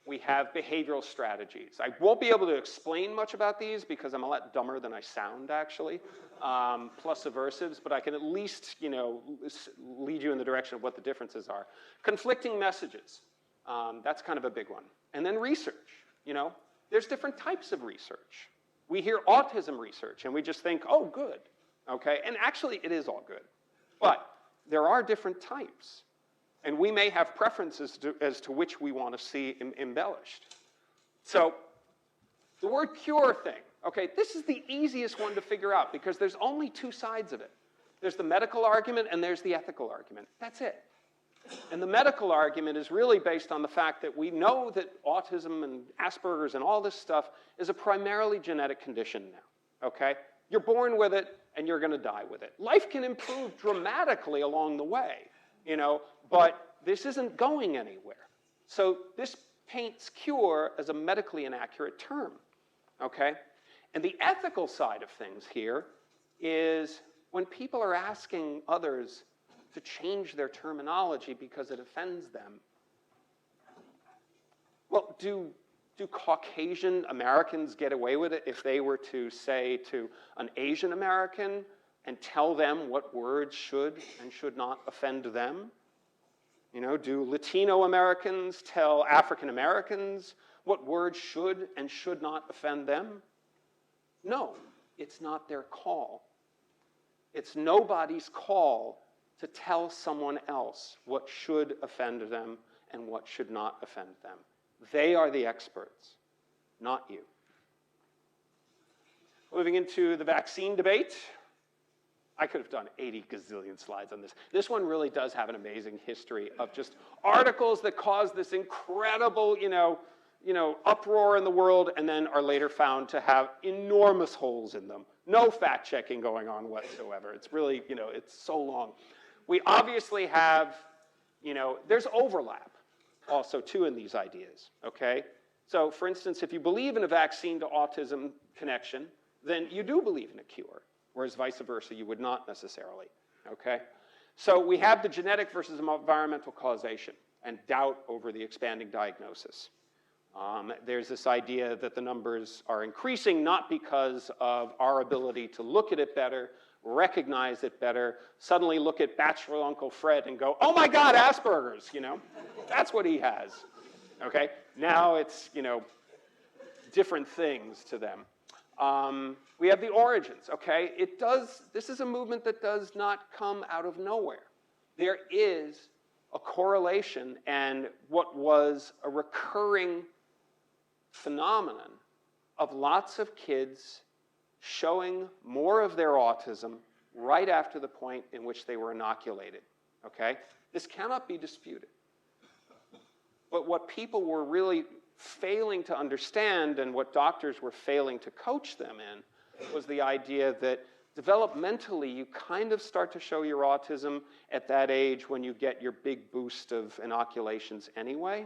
We have behavioral strategies. I won't be able to explain much about these because I'm a lot dumber than I sound, actually, plus aversives, but I can at least, lead you in the direction of what the differences are. Conflicting messages. That's kind of a big one. And then research, There's different types of research. We hear autism research, and we just think, oh, good, okay? And actually, it is all good. But there are different types. And we may have preferences as to which we want to see embellished. So the word cure thing, okay, this is the easiest one to figure out because there's only 2 sides of it. There's the medical argument and there's the ethical argument. That's it. And the medical argument is really based on the fact that we know that autism and Asperger's and all this stuff is a primarily genetic condition now, okay? You're born with it and you're going to die with it. Life can improve dramatically along the way, but this isn't going anywhere. So this paints cure as a medically inaccurate term, okay? And the ethical side of things here is when people are asking others to change their terminology because it offends them. Well, do Caucasian Americans get away with it if they were to say to an Asian American and tell them what words should and should not offend them? Do Latino Americans tell African Americans what words should and should not offend them? No, it's not their call. It's nobody's call to tell someone else what should offend them and what should not offend them. They are the experts, not you. Moving into the vaccine debate. I could have done 80 gazillion slides on this. This one really does have an amazing history of just articles that caused this incredible, uproar in the world and then are later found to have enormous holes in them. No fact checking going on whatsoever. It's really, it's so long. We obviously have, there's overlap also too in these ideas, okay? So for instance, if you believe in a vaccine to autism connection, then you do believe in a cure, whereas vice versa, you would not necessarily, okay? So we have the genetic versus environmental causation and doubt over the expanding diagnosis. There's this idea that the numbers are increasing not because of our ability to look at it better, recognize it better, suddenly look at bachelor Uncle Fred and go, oh my God, Asperger's, That's what he has, okay? Now it's, different things to them. We have the origins, okay? This is a movement that does not come out of nowhere. There is a correlation, and what was a recurring phenomenon of lots of kids showing more of their autism right after the point in which they were inoculated, okay? This cannot be disputed. But what people were really failing to understand and what doctors were failing to coach them in was the idea that developmentally you kind of start to show your autism at that age when you get your big boost of inoculations anyway.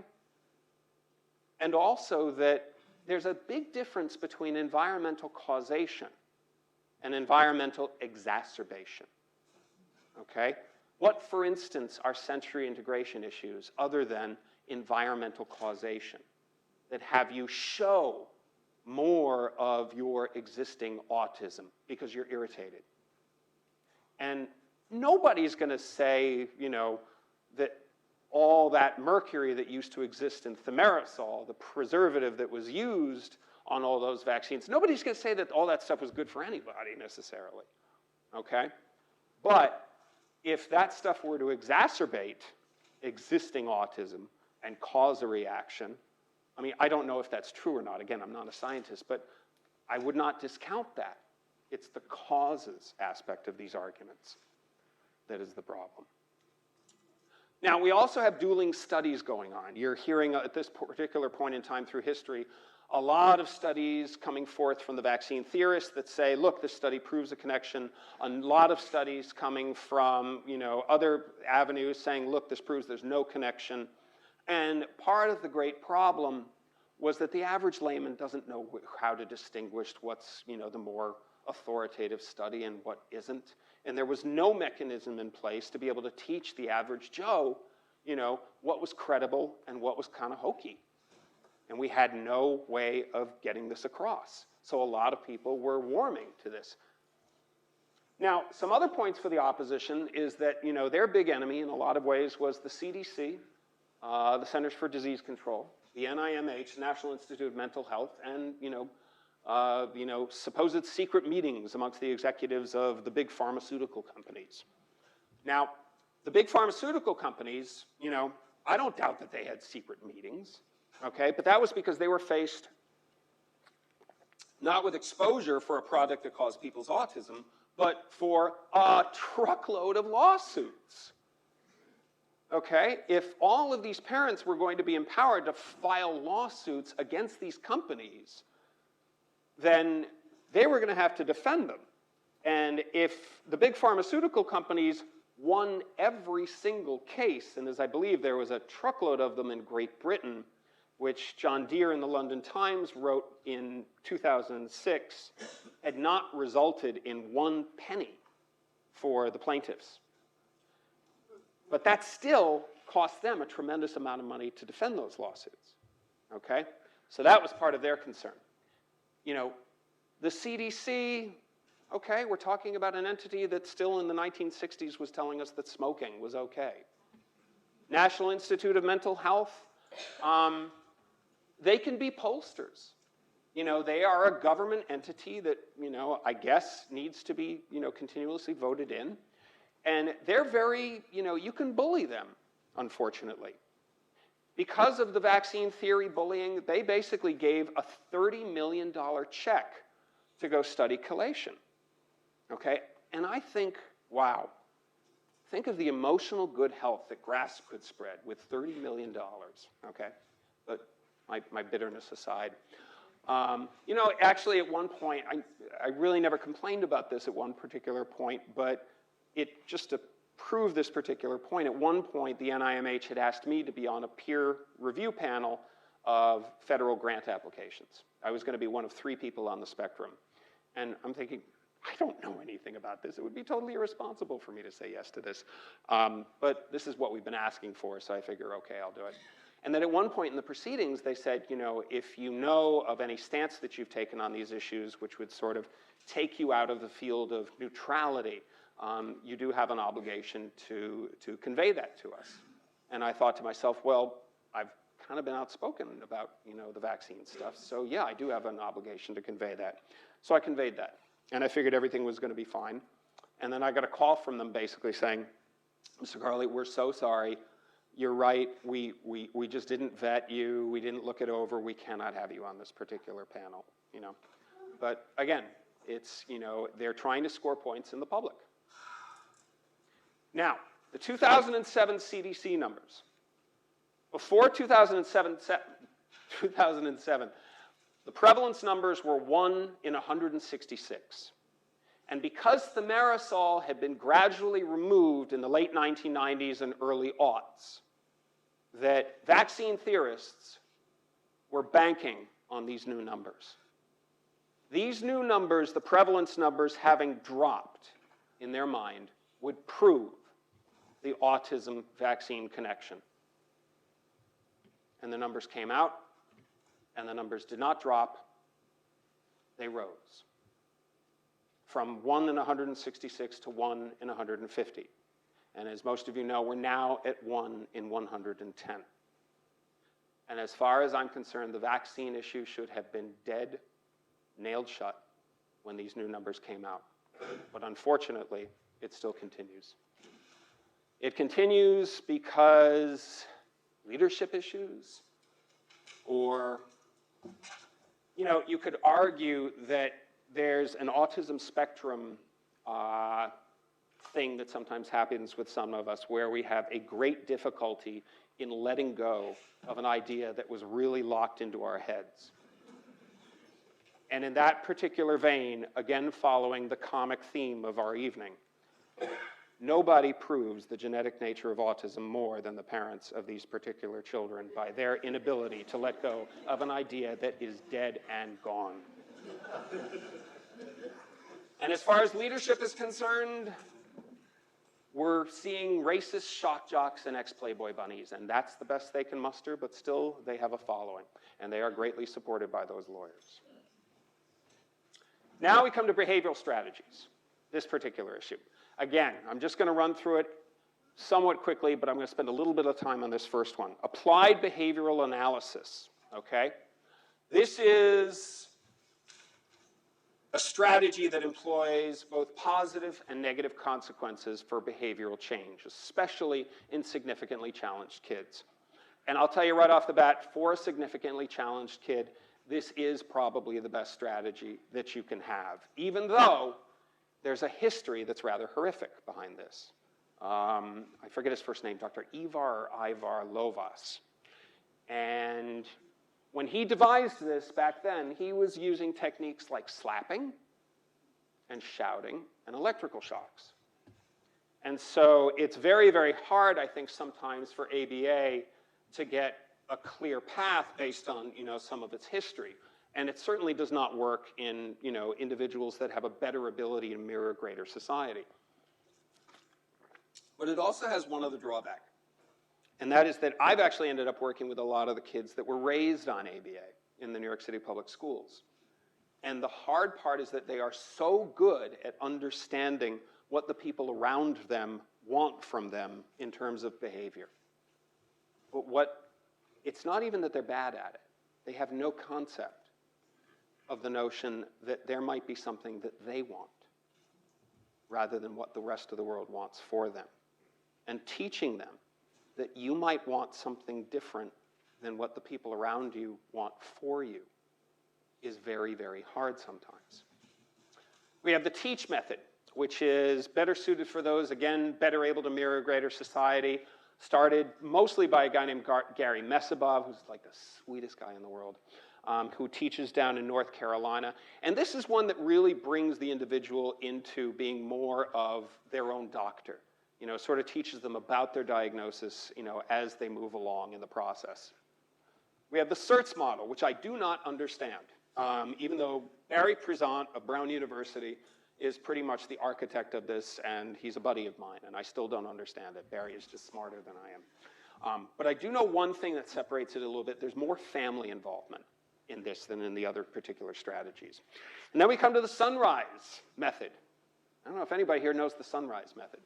And also that there's a big difference between environmental causation and environmental exacerbation, okay? What, for instance, are sensory integration issues other than environmental causation that have you show more of your existing autism because you're irritated? And nobody's going to say, that all that mercury that used to exist in thimerosal, the preservative that was used on all those vaccines, nobody's going to say that all that stuff was good for anybody necessarily, okay? But if that stuff were to exacerbate existing autism and cause a reaction, I mean, I don't know if that's true or not. Again, I'm not a scientist, but I would not discount that. It's the causes aspect of these arguments that is the problem. Now, we also have dueling studies going on. You're hearing at this particular point in time through history a lot of studies coming forth from the vaccine theorists that say, look, this study proves a connection. A lot of studies coming from other avenues saying, look, this proves there's no connection. And part of the great problem was that the average layman doesn't know how to distinguish what's the more authoritative study and what isn't. And there was no mechanism in place to be able to teach the average Joe, what was credible and what was kind of hokey. And we had no way of getting this across. So a lot of people were warming to this. Now, some other points for the opposition is that, their big enemy in a lot of ways was the CDC, the Centers for Disease Control, the NIMH, National Institute of Mental Health, and, supposed secret meetings amongst the executives of the big pharmaceutical companies. Now, the big pharmaceutical companies, I don't doubt that they had secret meetings, okay? But that was because they were faced not with exposure for a product that caused people's autism, but for a truckload of lawsuits. Okay, if all of these parents were going to be empowered to file lawsuits against these companies, then they were going to have to defend them. And if the big pharmaceutical companies won every single case, and as I believe there was a truckload of them in Great Britain, which John Deere in the London Times wrote in 2006, had not resulted in 1 penny for the plaintiffs. But that still cost them a tremendous amount of money to defend those lawsuits, okay? So that was part of their concern. The CDC, okay, we're talking about an entity that still in the 1960s was telling us that smoking was okay. National Institute of Mental Health, they can be pollsters. They are a government entity that, I guess needs to be, continuously voted in. And they're very, you can bully them, unfortunately. Because of the vaccine theory bullying, they basically gave a $30 million check to go study chelation, okay? And I think, wow, think of the emotional good health that grass could spread with $30 million, okay? But my bitterness aside. You know, actually at one point, I really never complained about this at one particular point, but just to prove this particular point, at one point the NIMH had asked me to be on a peer review panel of federal grant applications. I was going to be one of 3 people on the spectrum. And I'm thinking, I don't know anything about this. It would be totally irresponsible for me to say yes to this. But this is what we've been asking for, so I figure, okay, I'll do it. And then at one point in the proceedings, they said, you know, if you know of any stance that you've taken on these issues, which would sort of take you out of the field of neutrality, you do have an obligation to convey that to us. And I thought to myself, well, I've kind of been outspoken about, you know, the vaccine stuff. So yeah, I do have an obligation to convey that. So I conveyed that. And I figured everything was going to be fine. And then I got a call from them basically saying, Mr. Carley, we're so sorry. You're right. We just didn't vet you. We didn't look it over. We cannot have you on this particular panel, you know. But again, it's, you know, they're trying to score points in the public. Now, the 2007 CDC numbers. Before 2007, the prevalence numbers were 1 in 166. And because thimerosal had been gradually removed in the late 1990s and early aughts, that vaccine theorists were banking on these new numbers. These new numbers, the prevalence numbers having dropped in their mind, would prove the autism vaccine connection. And the numbers came out, and the numbers did not drop, they rose. From 1 in 166 to 1 in 150. And as most of you know, we're now at 1 in 110. And as far as I'm concerned, the vaccine issue should have been dead, nailed shut, when these new numbers came out. But unfortunately, it still continues. It continues because leadership issues, or, you know, you could argue that there's an autism spectrum thing that sometimes happens with some of us where we have a great difficulty in letting go of an idea that was really locked into our heads. And in that particular vein, again following the comic theme of our evening, nobody proves the genetic nature of autism more than the parents of these particular children by their inability to let go of an idea that is dead and gone. And as far as leadership is concerned, we're seeing racist shock jocks and ex-Playboy bunnies, and that's the best they can muster, but still they have a following, and they are greatly supported by those lawyers. Now we come to behavioral strategies, this particular issue. Again, I'm just going to run through it somewhat quickly, but I'm going to spend a little bit of time on this first one. Applied behavioral analysis, okay? This is a strategy that employs both positive and negative consequences for behavioral change, especially in significantly challenged kids. And I'll tell you right off the bat, for a significantly challenged kid, this is probably the best strategy that you can have, even though there's a history that's rather horrific behind this. I forget his first name, Dr. Ivar Lovaas. And when he devised this back then, he was using techniques like slapping and shouting and electrical shocks. And so it's very, very hard, I think, sometimes for ABA to get a clear path based on, you know, some of its history. And it certainly does not work in, you know, individuals that have a better ability to mirror greater society. But it also has one other drawback. And that is that I've actually ended up working with a lot of the kids that were raised on ABA in the New York City public schools. And the hard part is that they are so good at understanding what the people around them want from them in terms of behavior. But it's not even that they're bad at it. They have no concept of the notion that there might be something that they want rather than what the rest of the world wants for them. And teaching them that you might want something different than what the people around you want for you is very, very hard sometimes. We have the teach method, which is better suited for those, again, better able to mirror greater society. started mostly by a guy named Gary Mesabov, who's like the sweetest guy in the world, who teaches down in North Carolina. And this is one that really brings the individual into being more of their own doctor. You know, sort of teaches them about their diagnosis, you know, as they move along in the process. We have the CERTS model, which I do not understand, even though Barry Prezant of Brown University is pretty much the architect of this, and he's a buddy of mine, and I still don't understand it. Barry is just smarter than I am. But I do know one thing that separates it a little bit. There's more family involvement in this than in the other particular strategies. And then we come to the sunrise method. I don't know if anybody here knows the sunrise method.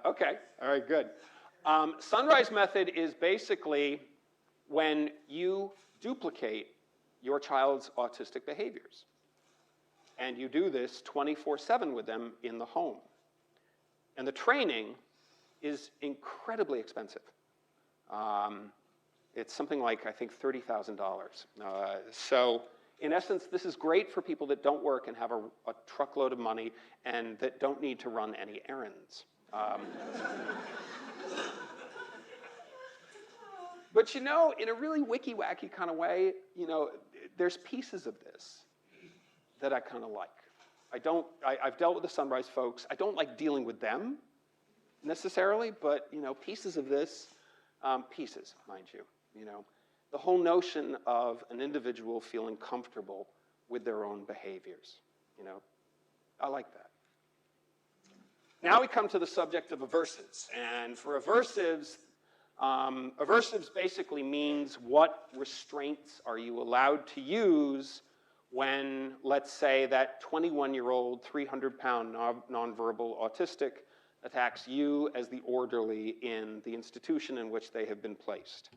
Okay, all right, good. Sunrise method is basically when you duplicate your child's autistic behaviors. And you do this 24/7 with them in the home. And the training is incredibly expensive. It's something like, I think, $30,000. So in essence, this is great for people that don't work and have a truckload of money and that don't need to run any errands. But you know, in a really wicky-wacky kind of way, you know, there's pieces of this that I kind of like. I've dealt with the Sunrise folks. I don't like dealing with them necessarily, but, you know, pieces of this, pieces, mind you, you know. The whole notion of an individual feeling comfortable with their own behaviors, you know, I like that. Now we come to the subject of aversives. And for aversives, aversives basically means what restraints are you allowed to use when, let's say, that 21-year-old, 300-pound nonverbal autistic attacks you as the orderly in the institution in which they have been placed.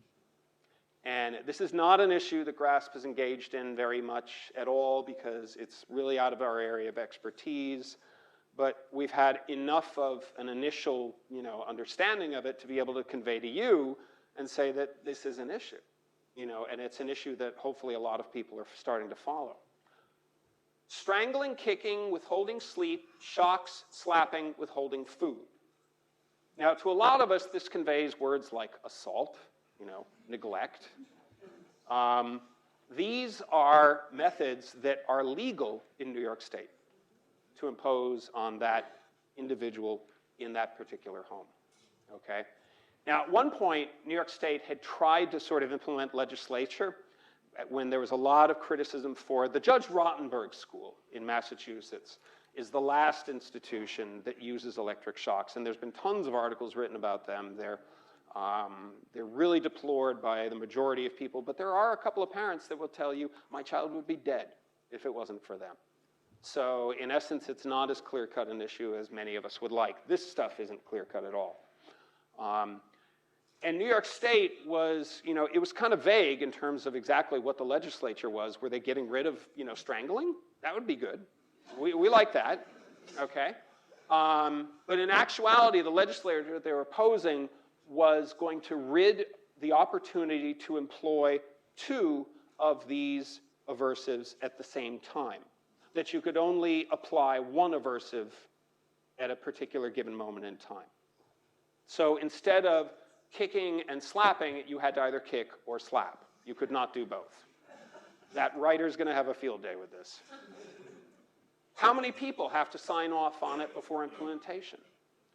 And this is not an issue that GRASP is engaged in very much at all because it's really out of our area of expertise. But we've had enough of an initial, you know, understanding of it to be able to convey to you and say that this is an issue, you know, and it's an issue that hopefully a lot of people are starting to follow. Strangling, kicking, withholding sleep, shocks, slapping, withholding food. Now, to a lot of us, this conveys words like assault, you know, neglect. These are methods that are legal in New York State to impose on that individual in that particular home, okay? Now, at one point, New York State had tried to sort of implement legislature when there was a lot of criticism for the Judge Rottenberg School in Massachusetts is the last institution that uses electric shocks, and there's been tons of articles written about them. They're really deplored by the majority of people, but there are a couple of parents that will tell you, my child would be dead if it wasn't for them. So in essence, it's not as clear-cut an issue as many of us would like. This stuff isn't clear-cut at all. And New York State was, you know, it was kind of vague in terms of exactly what the legislature was. Were they getting rid of, you know, strangling? That would be good. We like that, okay? But in actuality, the legislature that they were opposing was going to rid the opportunity to employ two of these aversives at the same time. That you could only apply one aversive at a particular given moment in time. So instead of kicking and slapping, you had to either kick or slap. You could not do both. That writer's going to have a field day with this. How many people have to sign off on it before implementation?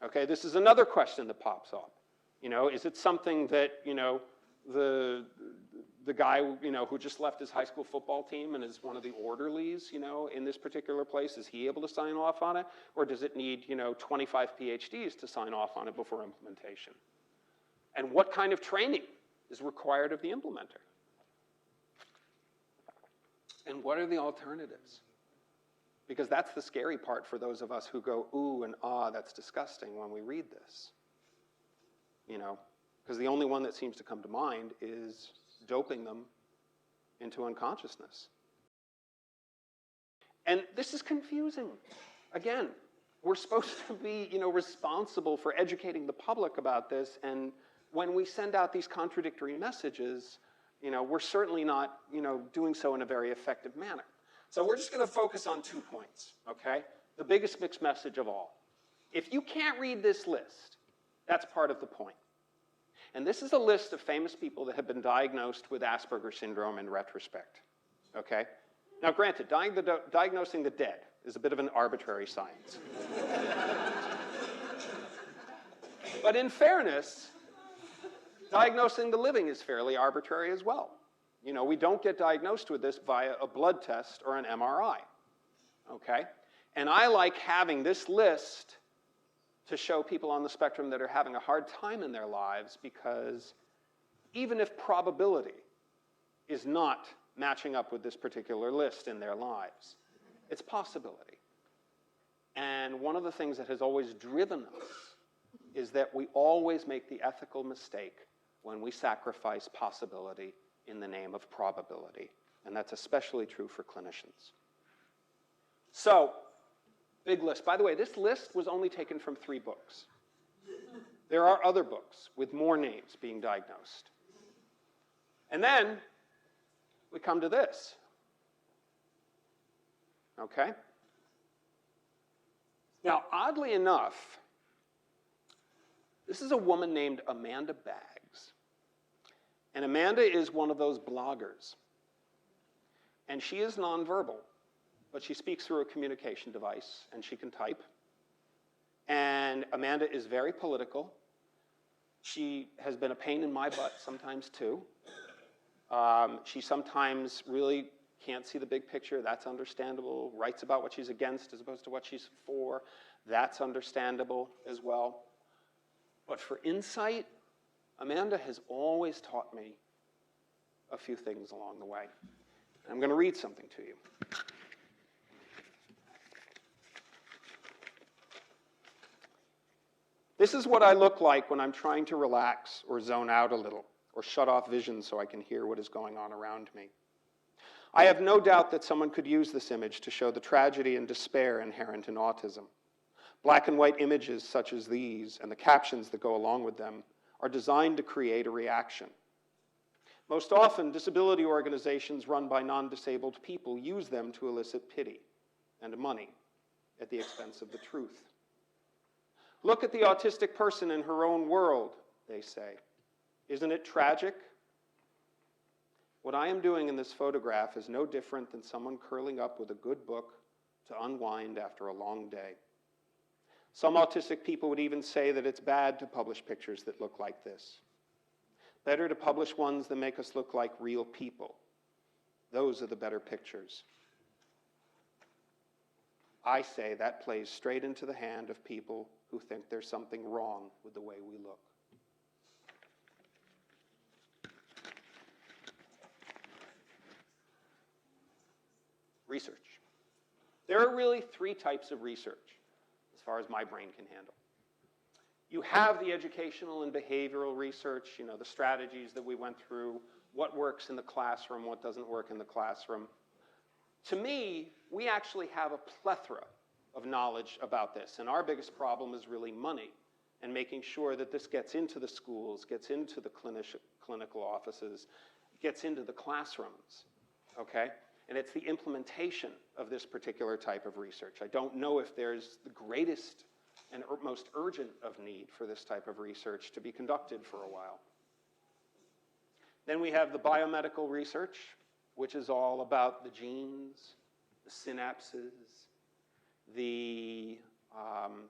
Okay, this is another question that pops up. You know, is it something that, you know, the guy, you know, who just left his high school football team and is one of the orderlies, you know, in this particular place, is he able to sign off on it? Or does it need, you know, 25 PhDs to sign off on it before implementation? And what kind of training is required of the implementer? And what are the alternatives? Because that's the scary part for those of us who go, ooh and ah, that's disgusting when we read this. You know, because the only one that seems to come to mind is doping them into unconsciousness. And this is confusing. Again, we're supposed to be, you know, responsible for educating the public about this, and when we send out these contradictory messages, you know, we're certainly not, you know, doing so in a very effective manner. So we're just going to focus on 2 points, okay? The biggest mixed message of all. If you can't read this list, that's part of the point. And this is a list of famous people that have been diagnosed with Asperger syndrome in retrospect, okay? Now, granted, diagnosing the dead is a bit of an arbitrary science. But in fairness, diagnosing the living is fairly arbitrary as well. You know, we don't get diagnosed with this via a blood test or an MRI, okay? And I like having this list to show people on the spectrum that are having a hard time in their lives, because even if probability is not matching up with this particular list in their lives, it's possibility. And one of the things that has always driven us is that we always make the ethical mistake when we sacrifice possibility in the name of probability. And that's especially true for clinicians. So, big list. By the way, this list was only taken from 3 books. There are other books with more names being diagnosed. And then we come to this. Okay? Now, oddly enough, this is a woman named Amanda Baggs. And Amanda is one of those bloggers. And she is nonverbal, but she speaks through a communication device, and she can type. And Amanda is very political. She has been a pain in my butt sometimes, too. She sometimes really can't see the big picture. That's understandable. Writes about what she's against as opposed to what she's for. That's understandable as well. But for insight, Amanda has always taught me a few things along the way. I'm going to read something to you. This is what I look like when I'm trying to relax or zone out a little, or shut off vision so I can hear what is going on around me. I have no doubt that someone could use this image to show the tragedy and despair inherent in autism. Black and white images such as these, and the captions that go along with them, are designed to create a reaction. Most often, disability organizations run by non-disabled people use them to elicit pity and money at the expense of the truth. Look at the autistic person in her own world, they say. Isn't it tragic? What I am doing in this photograph is no different than someone curling up with a good book to unwind after a long day. Some autistic people would even say that it's bad to publish pictures that look like this. Better to publish ones that make us look like real people. Those are the better pictures. I say that plays straight into the hand of people who think there's something wrong with the way we look. Research. There are really 3 types of research, as far as my brain can handle. You have the educational and behavioral research, you know, the strategies that we went through, what works in the classroom, what doesn't work in the classroom. To me, we actually have a plethora of knowledge about this, and our biggest problem is really money, and making sure that this gets into the schools, gets into the clinical offices, gets into the classrooms, okay? And it's the implementation of this particular type of research. I don't know if there's the greatest and most urgent of need for this type of research to be conducted for a while. Then we have the biomedical research, which is all about the genes, the synapses, the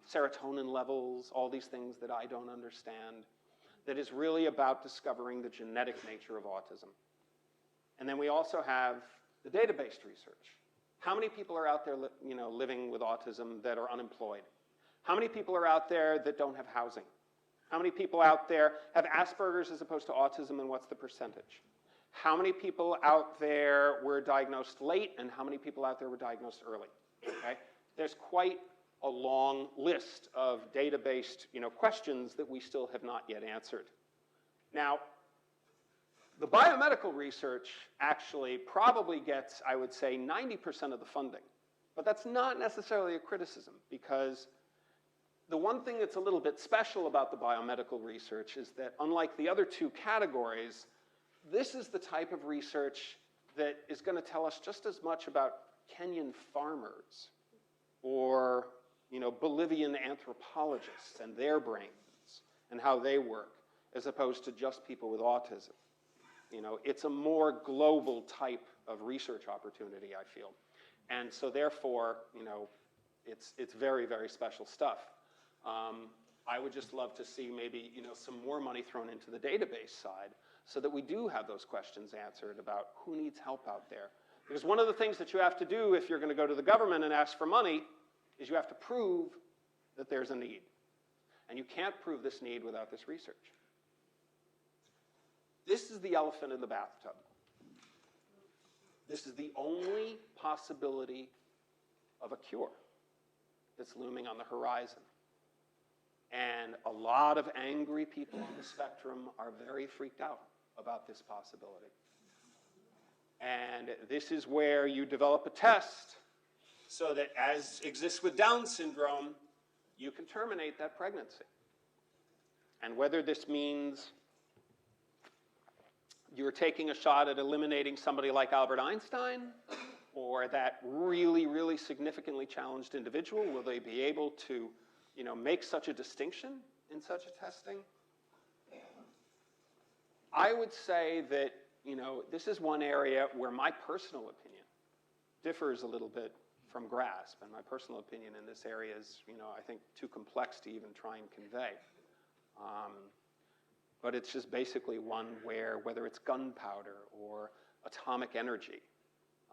serotonin levels, all these things that I don't understand, that is really about discovering the genetic nature of autism. And then we also have the data-based research. How many people are out there living with autism that are unemployed? How many people are out there that don't have housing? How many people out there have Asperger's as opposed to autism, and what's the percentage? How many people out there were diagnosed late, and how many people out there were diagnosed early? Okay? There's quite a long list of data-based questions that we still have not yet answered. Now, the biomedical research actually probably gets, I would say, 90% of the funding. But that's not necessarily a criticism, because the one thing that's a little bit special about the biomedical research is that, unlike the other 2 categories, this is the type of research that is going to tell us just as much about Kenyan farmers or Bolivian anthropologists and their brains and how they work, as opposed to just people with autism. You know, it's a more global type of research opportunity, I feel. And so therefore, you know, it's very, very special stuff. I would just love to see maybe, you know, some more money thrown into the database side so that we do have those questions answered about who needs help out there. Because one of the things that you have to do if you're going to go to the government and ask for money is you have to prove that there's a need. And you can't prove this need without this research. This is the elephant in the bathtub. This is the only possibility of a cure that's looming on the horizon. And a lot of angry people on the spectrum are very freaked out about this possibility. And this is where you develop a test so that, as exists with Down syndrome, you can terminate that pregnancy. And whether this means you're taking a shot at eliminating somebody like Albert Einstein, or that really, really significantly challenged individual, will they be able to, you know, make such a distinction in such a testing? I would say that, you know, this is one area where my personal opinion differs a little bit from GRASP, and my personal opinion in this area is, you know, I think too complex to even try and convey. But it's just basically one where, whether it's gunpowder or atomic energy,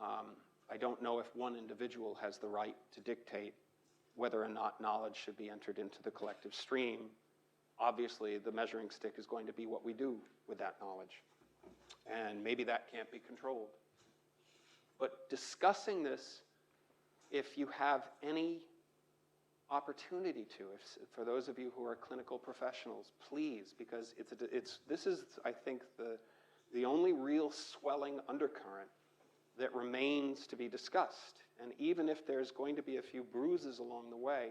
I don't know if one individual has the right to dictate whether or not knowledge should be entered into the collective stream. Obviously, the measuring stick is going to be what we do with that knowledge. And maybe that can't be controlled. But discussing this, if you have any opportunity to, for those of you who are clinical professionals, please, because this is, I think, the only real swelling undercurrent that remains to be discussed. And even if there's going to be a few bruises along the way,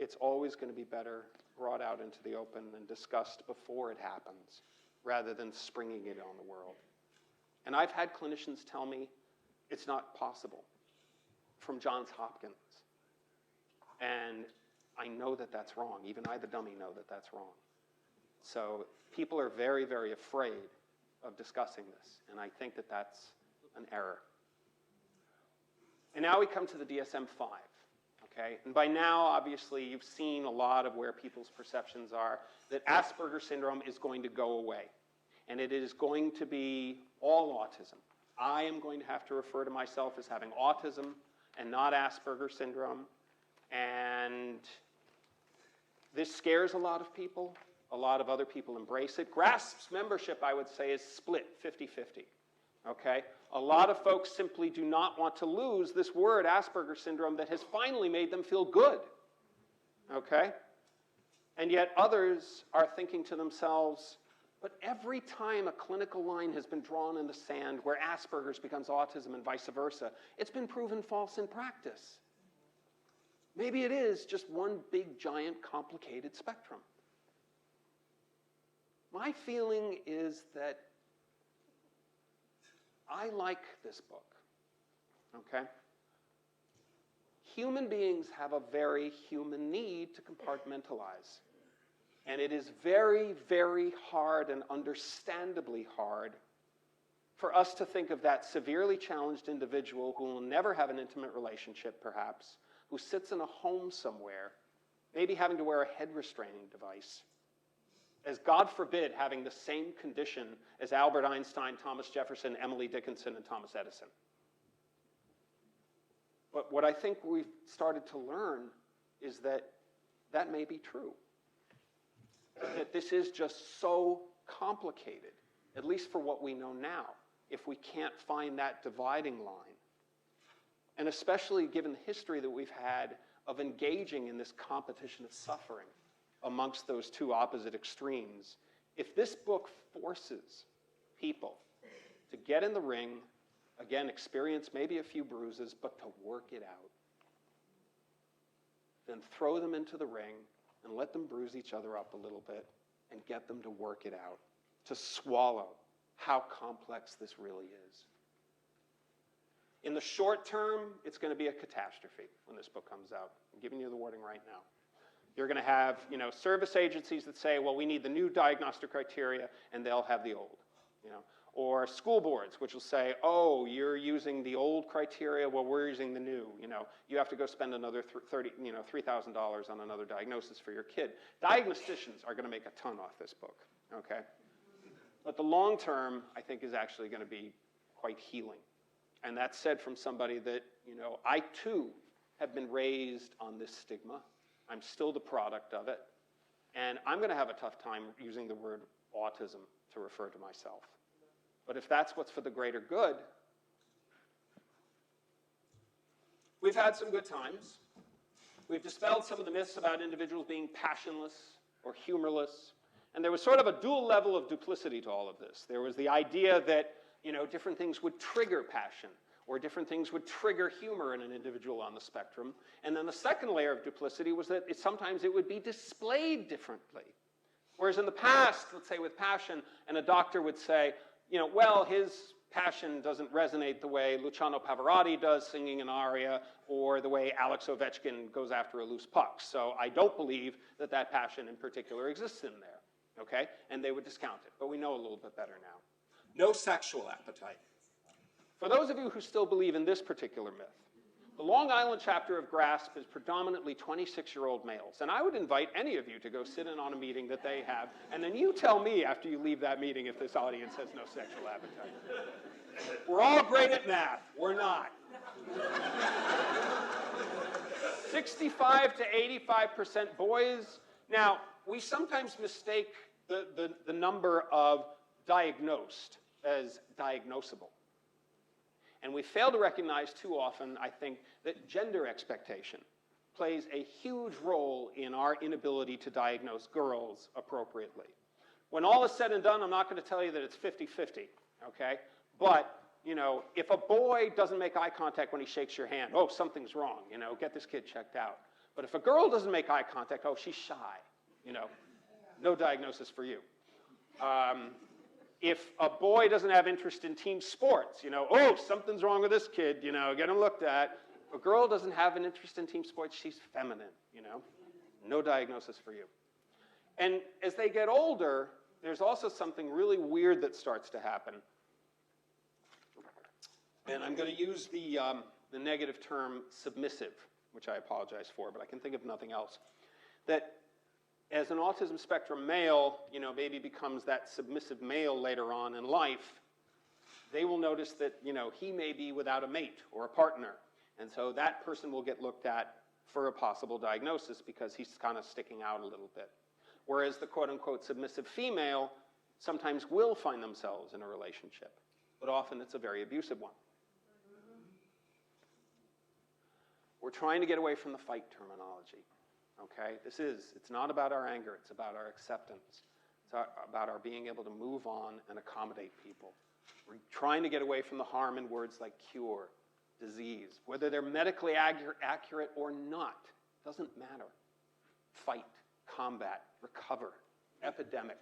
it's always going to be better brought out into the open and discussed before it happens, rather than springing it on the world. And I've had clinicians tell me it's not possible, from Johns Hopkins. And I know that that's wrong. Even I, the dummy, know that that's wrong. So people are very, very afraid of discussing this, and I think that that's an error. And now we come to the DSM-5, okay? And by now, obviously, you've seen a lot of where people's perceptions are that Asperger syndrome is going to go away, and it is going to be all autism. I am going to have to refer to myself as having autism and not Asperger syndrome. And this scares a lot of people. A lot of other people embrace it. GRASP's membership, I would say, is split 50-50. Okay? A lot of folks simply do not want to lose this word, Asperger syndrome, that has finally made them feel good. Okay? And yet others are thinking to themselves, but every time a clinical line has been drawn in the sand where Asperger's becomes autism and vice versa, it's been proven false in practice. Maybe it is just one big, giant, complicated spectrum. My feeling is that I like this book, okay? Human beings have a very human need to compartmentalize. And it is very, very hard, and understandably hard, for us to think of that severely challenged individual who will never have an intimate relationship, perhaps, who sits in a home somewhere, maybe having to wear a head restraining device, as, God forbid, having the same condition as Albert Einstein, Thomas Jefferson, Emily Dickinson, and Thomas Edison. But what I think we've started to learn is that that may be true. That this is just so complicated, at least for what we know now, if we can't find that dividing line. And especially given the history that we've had of engaging in this competition of suffering amongst those two opposite extremes, if this book forces people to get in the ring, again, experience maybe a few bruises, but to work it out, then throw them into the ring and let them bruise each other up a little bit and get them to work it out, to swallow how complex this really is. In the short term, it's going to be a catastrophe when this book comes out. I'm giving you the warning right now. You're going to have, service agencies that say, well, we need the new diagnostic criteria, and they'll have the old, Or school boards, which will say, oh, you're using the old criteria, well, we're using the new, You have to go spend another $3,000 on another diagnosis for your kid. Diagnosticians are going to make a ton off this book, okay? But the long term, I think, is actually going to be quite healing. And that's said from somebody that, I too have been raised on this stigma. I'm still the product of it. And I'm going to have a tough time using the word autism to refer to myself. But if that's what's for the greater good, we've had some good times. We've dispelled some of the myths about individuals being passionless or humorless. And there was sort of a dual level of duplicity to all of this. There was the idea that, different things would trigger passion, or different things would trigger humor in an individual on the spectrum. And then the second layer of duplicity was that sometimes it would be displayed differently. Whereas in the past, let's say with passion, and a doctor would say, well, his passion doesn't resonate the way Luciano Pavarotti does singing an aria, or the way Alex Ovechkin goes after a loose puck. So I don't believe that that passion in particular exists in there, okay? And they would discount it, but we know a little bit better now. No sexual appetite. For those of you who still believe in this particular myth, the Long Island chapter of GRASP is predominantly 26-year-old males. And I would invite any of you to go sit in on a meeting that they have, and then you tell me after you leave that meeting if this audience has no sexual appetite. We're all great at math. We're not. 65 to 85% boys. Now, we sometimes mistake the number of diagnosed as diagnosable. And we fail to recognize too often, I think, that gender expectation plays a huge role in our inability to diagnose girls appropriately. When all is said and done, I'm not going to tell you that it's 50-50, okay? But, if a boy doesn't make eye contact when he shakes your hand, oh, something's wrong, get this kid checked out. But if a girl doesn't make eye contact, oh, she's shy, no diagnosis for you. If a boy doesn't have interest in team sports, oh, something's wrong with this kid, get him looked at. If a girl doesn't have an interest in team sports, she's feminine, no diagnosis for you. And as they get older, there's also something really weird that starts to happen. And I'm going to use the negative term submissive, which I apologize for, but I can think of nothing else. That as an autism spectrum male, maybe becomes that submissive male later on in life, they will notice that, he may be without a mate or a partner. And so that person will get looked at for a possible diagnosis because he's kind of sticking out a little bit. Whereas the quote-unquote submissive female sometimes will find themselves in a relationship, but often it's a very abusive one. We're trying to get away from the fight terminology. Okay, it's not about our anger, it's about our acceptance. It's about our being able to move on and accommodate people. We're trying to get away from the harm in words like cure, disease. Whether they're medically accurate or not, doesn't matter. Fight, combat, recover, epidemic,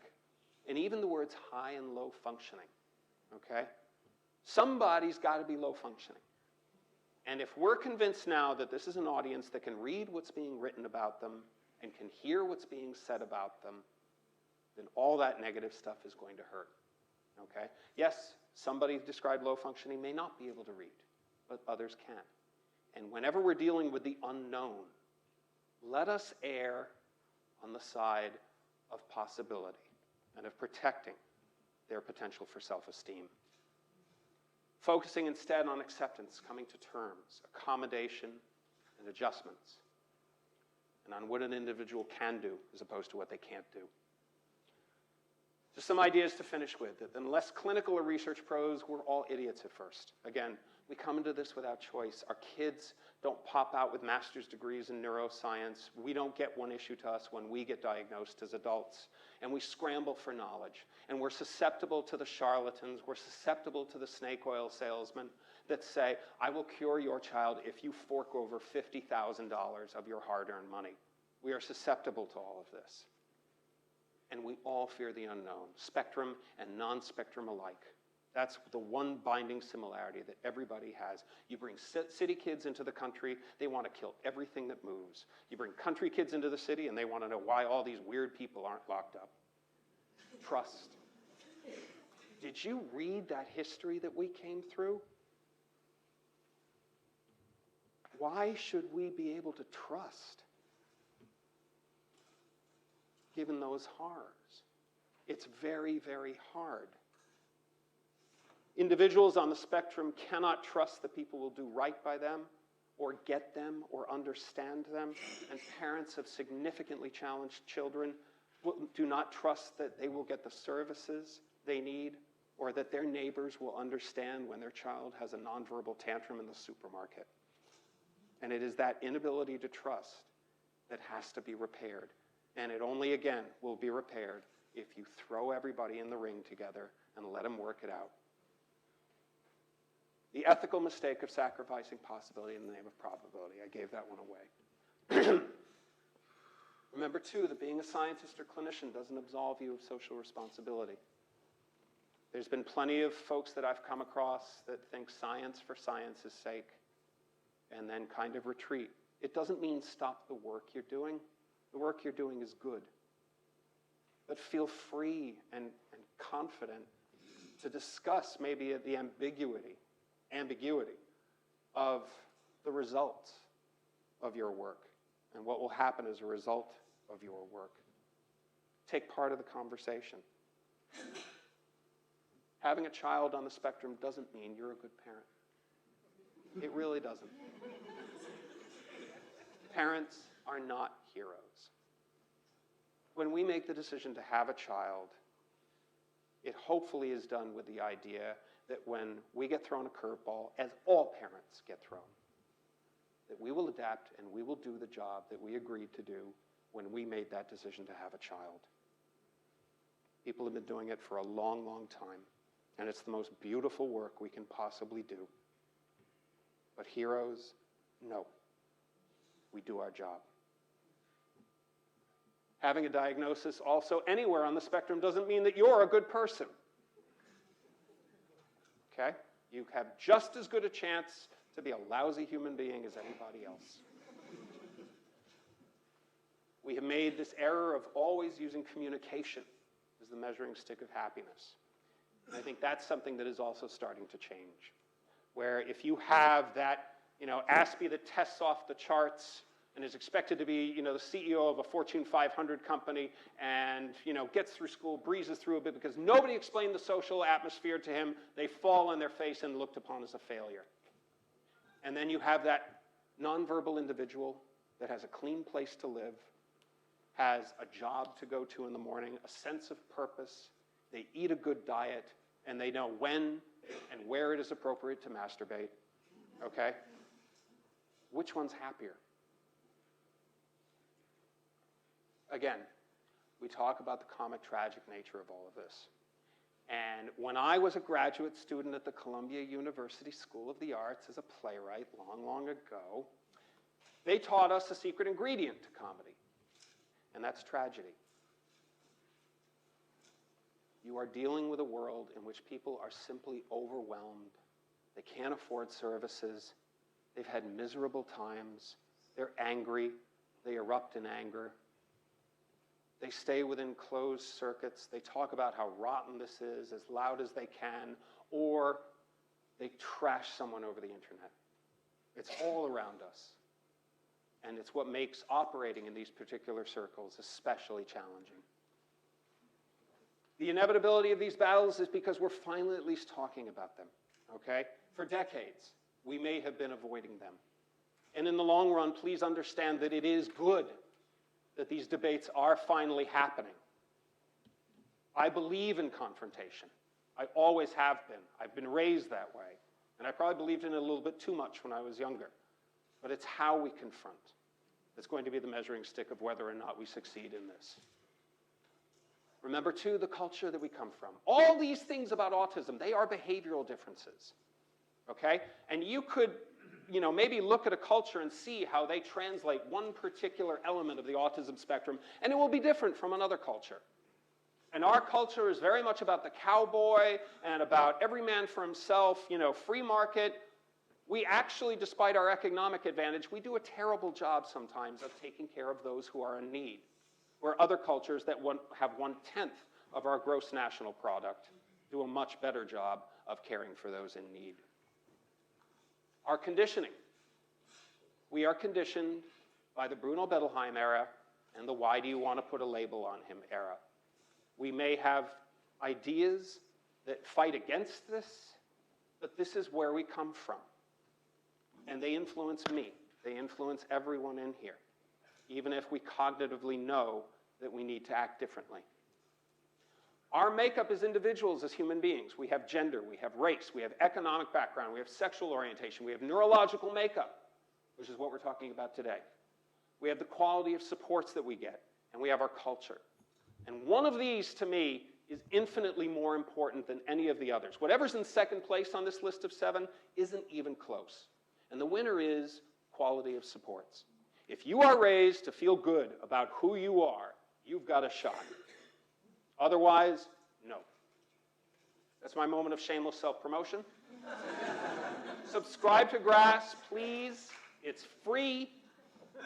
and even the words high and low functioning, okay? Somebody's got to be low functioning. And if we're convinced now that this is an audience that can read what's being written about them and can hear what's being said about them, then all that negative stuff is going to hurt, okay? Yes, somebody described low functioning may not be able to read, but others can. And whenever we're dealing with the unknown, let us err on the side of possibility and of protecting their potential for self-esteem. Focusing instead on acceptance, coming to terms, accommodation, and adjustments, and on what an individual can do as opposed to what they can't do. Just some ideas to finish with. That unless clinical or research pros, we're all idiots at first. Again, we come into this without choice. Our kids don't pop out with master's degrees in neuroscience. We don't get one issue to us when we get diagnosed as adults. And we scramble for knowledge. And we're susceptible to the charlatans. We're susceptible to the snake oil salesmen that say, I will cure your child if you fork over $50,000 of your hard-earned money. We are susceptible to all of this. And we all fear the unknown, spectrum and non-spectrum alike. That's the one binding similarity that everybody has. You bring city kids into the country, they want to kill everything that moves. You bring country kids into the city, and they want to know why all these weird people aren't locked up. Trust. Did you read that history that we came through? Why should we be able to trust, given those horrors? It's very, very hard. Individuals on the spectrum cannot trust that people will do right by them or get them or understand them. And parents of significantly challenged children do not trust that they will get the services they need or that their neighbors will understand when their child has a nonverbal tantrum in the supermarket. And it is that inability to trust that has to be repaired. And it only, again, will be repaired if you throw everybody in the ring together and let them work it out. The ethical mistake of sacrificing possibility in the name of probability. I gave that one away. Remember, too, that being a scientist or clinician doesn't absolve you of social responsibility. There's been plenty of folks that I've come across that think science for science's sake and then kind of retreat. It doesn't mean stop the work you're doing. The work you're doing is good. But feel free and confident to discuss maybe the ambiguity of the results of your work and what will happen as a result of your work. Take part of the conversation. Having a child on the spectrum doesn't mean you're a good parent. It really doesn't. Parents are not heroes. When we make the decision to have a child, it hopefully is done with the idea that when we get thrown a curveball, as all parents get thrown, that we will adapt and we will do the job that we agreed to do when we made that decision to have a child. People have been doing it for a long, long time, and it's the most beautiful work we can possibly do. But heroes, no. We do our job. Having a diagnosis also anywhere on the spectrum doesn't mean that you're a good person. Okay? You have just as good a chance to be a lousy human being as anybody else. We have made this error of always using communication as the measuring stick of happiness. And I think that's something that is also starting to change. Where if you have that, Aspie that tests off the charts and is expected to be, the CEO of a Fortune 500 company and, gets through school, breezes through a bit because nobody explained the social atmosphere to him, they fall on their face and looked upon as a failure. And then you have that nonverbal individual that has a clean place to live, has a job to go to in the morning, a sense of purpose, they eat a good diet, and they know when and where it is appropriate to masturbate, okay? Which one's happier? Again, we talk about the comic, tragic nature of all of this. And when I was a graduate student at the Columbia University School of the Arts as a playwright long, long ago, they taught us a secret ingredient to comedy, and that's tragedy. You are dealing with a world in which people are simply overwhelmed. They can't afford services. They've had miserable times. They're angry. They erupt in anger. They stay within closed circuits. They talk about how rotten this is as loud as they can, or they trash someone over the internet. It's all around us. And it's what makes operating in these particular circles especially challenging. The inevitability of these battles is because we're finally at least talking about them, okay? For decades, we may have been avoiding them. And in the long run, please understand that it is good that these debates are finally happening. I believe in confrontation. I always have been. I've been raised that way. And I probably believed in it a little bit too much when I was younger. But it's how we confront that's going to be the measuring stick of whether or not we succeed in this. Remember, too, the culture that we come from. All these things about autism, they are behavioral differences, okay? And you could, maybe look at a culture and see how they translate one particular element of the autism spectrum, and it will be different from another culture. And our culture is very much about the cowboy and about every man for himself, free market. We actually, despite our economic advantage, we do a terrible job sometimes of taking care of those who are in need, where other cultures that have 1/10 of our gross national product do a much better job of caring for those in need. Our conditioning. We are conditioned by the Bruno Bettelheim era and the why do you want to put a label on him era. We may have ideas that fight against this, but this is where we come from. And they influence me. They influence everyone in here, even if we cognitively know that we need to act differently. Our makeup as individuals, as human beings, we have gender, we have race, we have economic background, we have sexual orientation, we have neurological makeup, which is what we're talking about today. We have the quality of supports that we get, and we have our culture. And one of these, to me, is infinitely more important than any of the others. Whatever's in second place on this list of 7 isn't even close. And the winner is quality of supports. If you are raised to feel good about who you are, you've got a shot. Otherwise, no. That's my moment of shameless self-promotion. Subscribe to GRASS, please. It's free.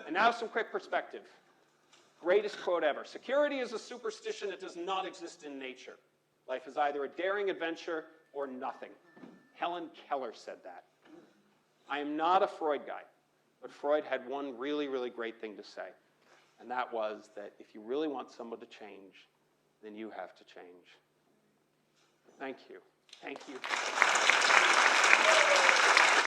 And now some quick perspective. Greatest quote ever. Security is a superstition that does not exist in nature. Life is either a daring adventure or nothing. Helen Keller said that. I am not a Freud guy, but Freud had one really, really great thing to say. And that was that if you really want someone to change, then you have to change. Thank you. Thank you.